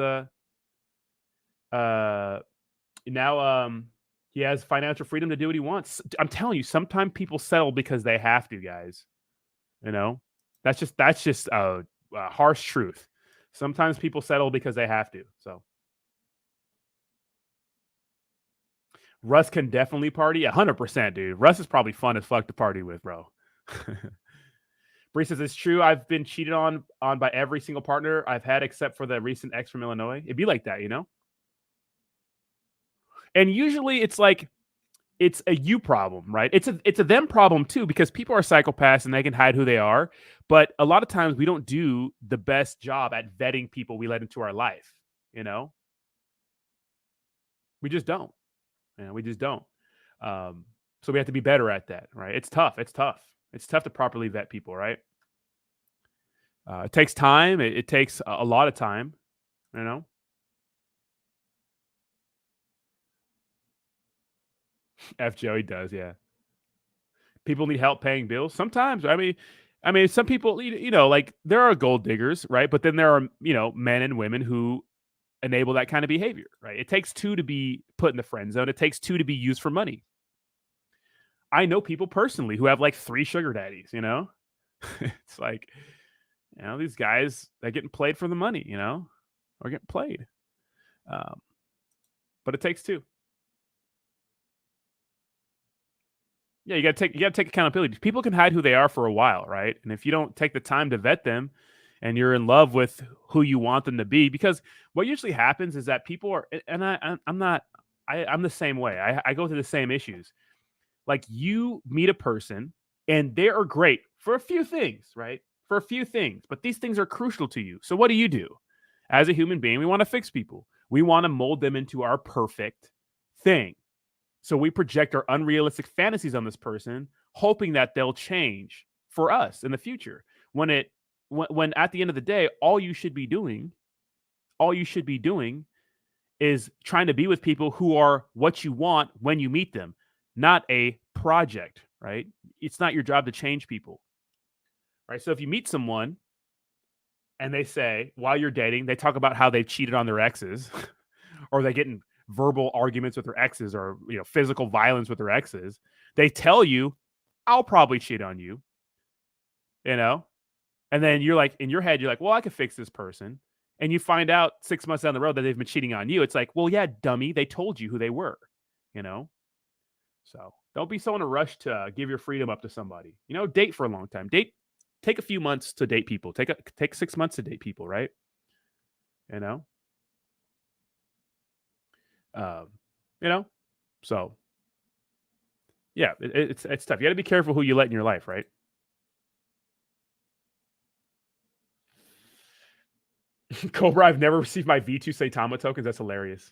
Speaker 1: he has financial freedom to do what he wants. I'm telling you, sometimes people settle because they have to, guys. You know, that's just a harsh truth. Sometimes people settle because they have to. So Russ can definitely party. 100%, dude. Russ is probably fun as fuck to party with, bro. Bree says, it's true. I've been cheated on by every single partner I've had except for the recent ex from Illinois. It'd be like that, you know? And usually it's like, it's a you problem, right? It's a them problem too, because people are psychopaths and they can hide who they are. But a lot of times we don't do the best job at vetting people we let into our life, you know? We just don't. You know, we just don't. So we have to be better at that, right? It's tough. It's tough to properly vet people, right? It takes time. It takes a lot of time, you know? F Joey does, yeah. People need help paying bills. Sometimes, I mean, some people, you know, like there are gold diggers, right? But then there are, you know, men and women who enable that kind of behavior, right? It takes two to be put in the friend zone. It takes two to be used for money. I know people personally who have like 3 sugar daddies, you know? It's like, you know, these guys, they're getting played for the money, you know? Or getting played. But it takes 2. Yeah, you gotta take accountability. People can hide who they are for a while, right? And if you don't take the time to vet them and you're in love with who you want them to be, because what usually happens is that people are, and I'm the same way. I go through the same issues. Like you meet a person and they are great for a few things, right? For a few things, but these things are crucial to you. So what do? As a human being, we want to fix people. We want to mold them into our perfect thing. So we project our unrealistic fantasies on this person, hoping that they'll change for us in the future. When at the end of the day, all you should be doing is trying to be with people who are what you want when you meet them, not a project, right? It's not your job to change people, right? So if you meet someone and they say, while you're dating, they talk about how they've cheated on their exes or they get in verbal arguments with their exes or, physical violence with their exes. They tell you, I'll probably cheat on you, you know? And then you're like, in your head, you're like, well, I could fix this person. And you find out 6 months down the road that they've been cheating on you. It's like, well, yeah, dummy. They told you who they were, you know? So don't be so in a rush to give your freedom up to somebody. Date for a long time. Take a few months to date people. Take 6 months to date people, right? You know? Um, So yeah, it's tough. You got to be careful who you let in your life, right? Cobra, I've never received my V2 Saitama tokens. That's hilarious.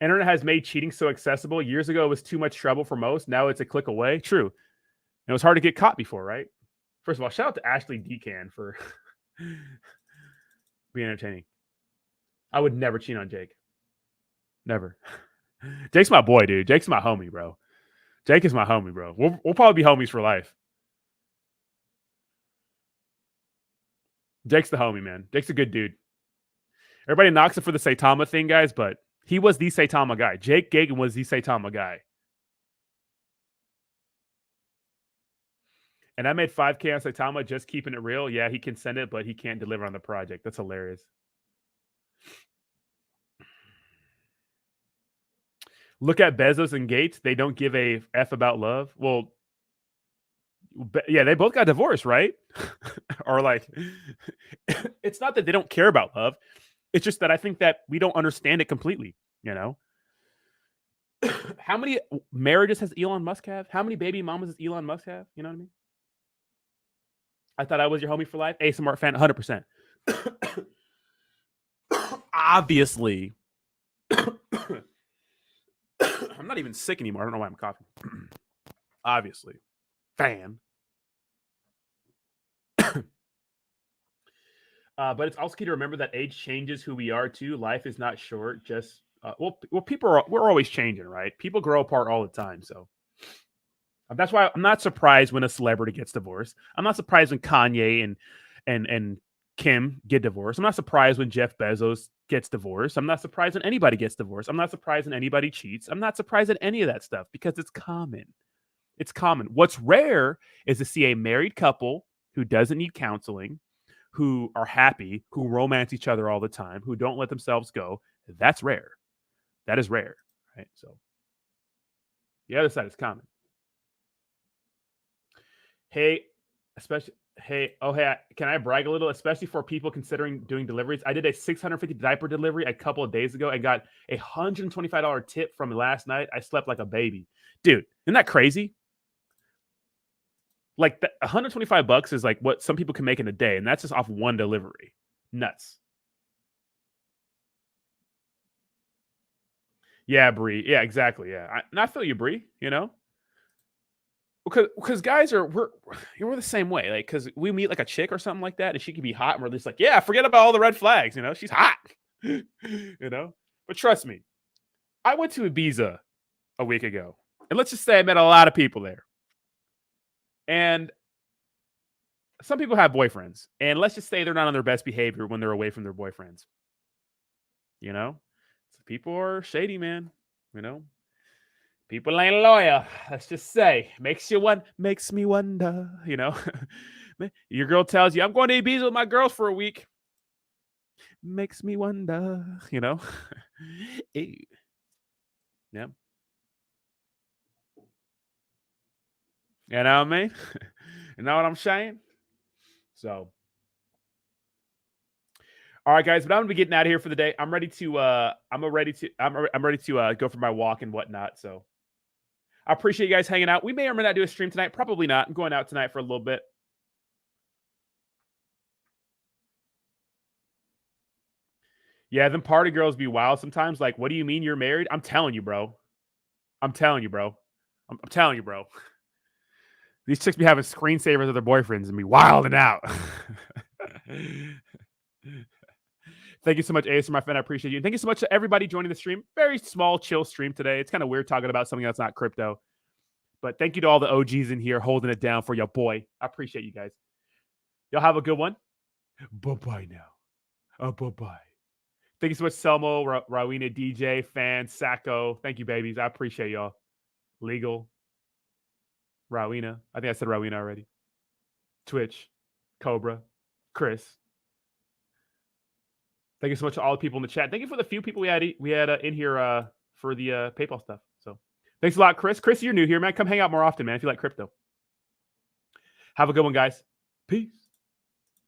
Speaker 1: Internet has made cheating so accessible. Years ago, it was too much trouble for most. Now it's a click away. True. It was hard to get caught before, right? First of all, shout out to Ashley Decan for being entertaining. I would never cheat on Jake. Never. Jake's my boy, dude. Jake's my homie, bro. Jake is my homie, bro. We'll probably be homies for life. Jake's the homie, man. Jake's a good dude. Everybody knocks it for the Saitama thing, guys, but he was the Saitama guy. Jake Gagan was the Saitama guy. And I made 5K on Saitama just keeping it real. Yeah, he can send it, but he can't deliver on the project. That's hilarious. Look at Bezos and Gates. They don't give a F about love. Well, yeah, they both got divorced, right? Or like, it's not that they don't care about love. It's just that I think that we don't understand it completely, How many marriages has Elon Musk have? How many baby mamas does Elon Musk have? You know what I mean? I thought I was your homie for life. ASMR fan, 100%. Obviously. I'm not even sick anymore. I don't know why I'm coughing. Obviously. Fan. But it's also key to remember that age changes who we are too. Life is not short. Just we're always changing, right? People grow apart all the time. So that's why I'm not surprised when a celebrity gets divorced. I'm not surprised when Kanye and Kim get divorced. I'm not surprised when Jeff Bezos gets divorced. I'm not surprised when anybody gets divorced. I'm not surprised when anybody cheats. I'm not surprised at any of that stuff because it's common. It's common. What's rare is to see a married couple who doesn't need counseling, who are happy, who romance each other all the time, who don't let themselves go. That's rare. That is rare, right? So the other side is common. Hey, can I brag a little, especially for people considering doing deliveries? I did a $650 diaper delivery a couple of days ago and got a $125 tip from last night. I slept like a baby. Dude, isn't that crazy? Like $125 is like what some people can make in a day, and that's just off one delivery. Nuts. Yeah, Bree. Yeah, exactly. Yeah, I feel you, Bree. Because guys we're the same way. Like, because we meet like a chick or something like that, and she can be hot, and we're just like, yeah, forget about all the red flags. She's hot. But trust me, I went to Ibiza a week ago, and let's just say I met a lot of people there. And some people have boyfriends, and let's just say they're not on their best behavior when they're away from their boyfriends. So people are shady, man. People ain't loyal. Let's just say, makes me wonder. Your girl tells you, I'm going to Ibiza with my girls for a week. Makes me wonder. Yeah. You know what I mean? You know what I'm saying? So, all right, guys. But I'm gonna be getting out of here for the day. I'm ready to go for my walk and whatnot. So, I appreciate you guys hanging out. We may or may not do a stream tonight. Probably not. I'm going out tonight for a little bit. Yeah, them party girls be wild sometimes. Like, what do you mean you're married? I'm telling you, bro. I'm telling you, bro. These chicks be having screensavers of their boyfriends and be wilding out. Thank you so much, ASMR, my friend. I appreciate you. And thank you so much to everybody joining the stream. Very small, chill stream today. It's kind of weird talking about something that's not crypto. But thank you to all the OGs in here holding it down for your boy. I appreciate you guys. Y'all have a good one. Bye-bye now. Bye-bye. Thank you so much, Selmo, Rowena, DJ, Fan, Sacco. Thank you, babies. I appreciate y'all. Legal. Rowena. I think I said Rowena already. Twitch. Cobra. Chris. Thank you so much to all the people in the chat. Thank you for the few people we had in here for the PayPal stuff. So thanks a lot, Chris. Chris, you're new here, man. Come hang out more often, man, if you like crypto. Have a good one, guys. Peace.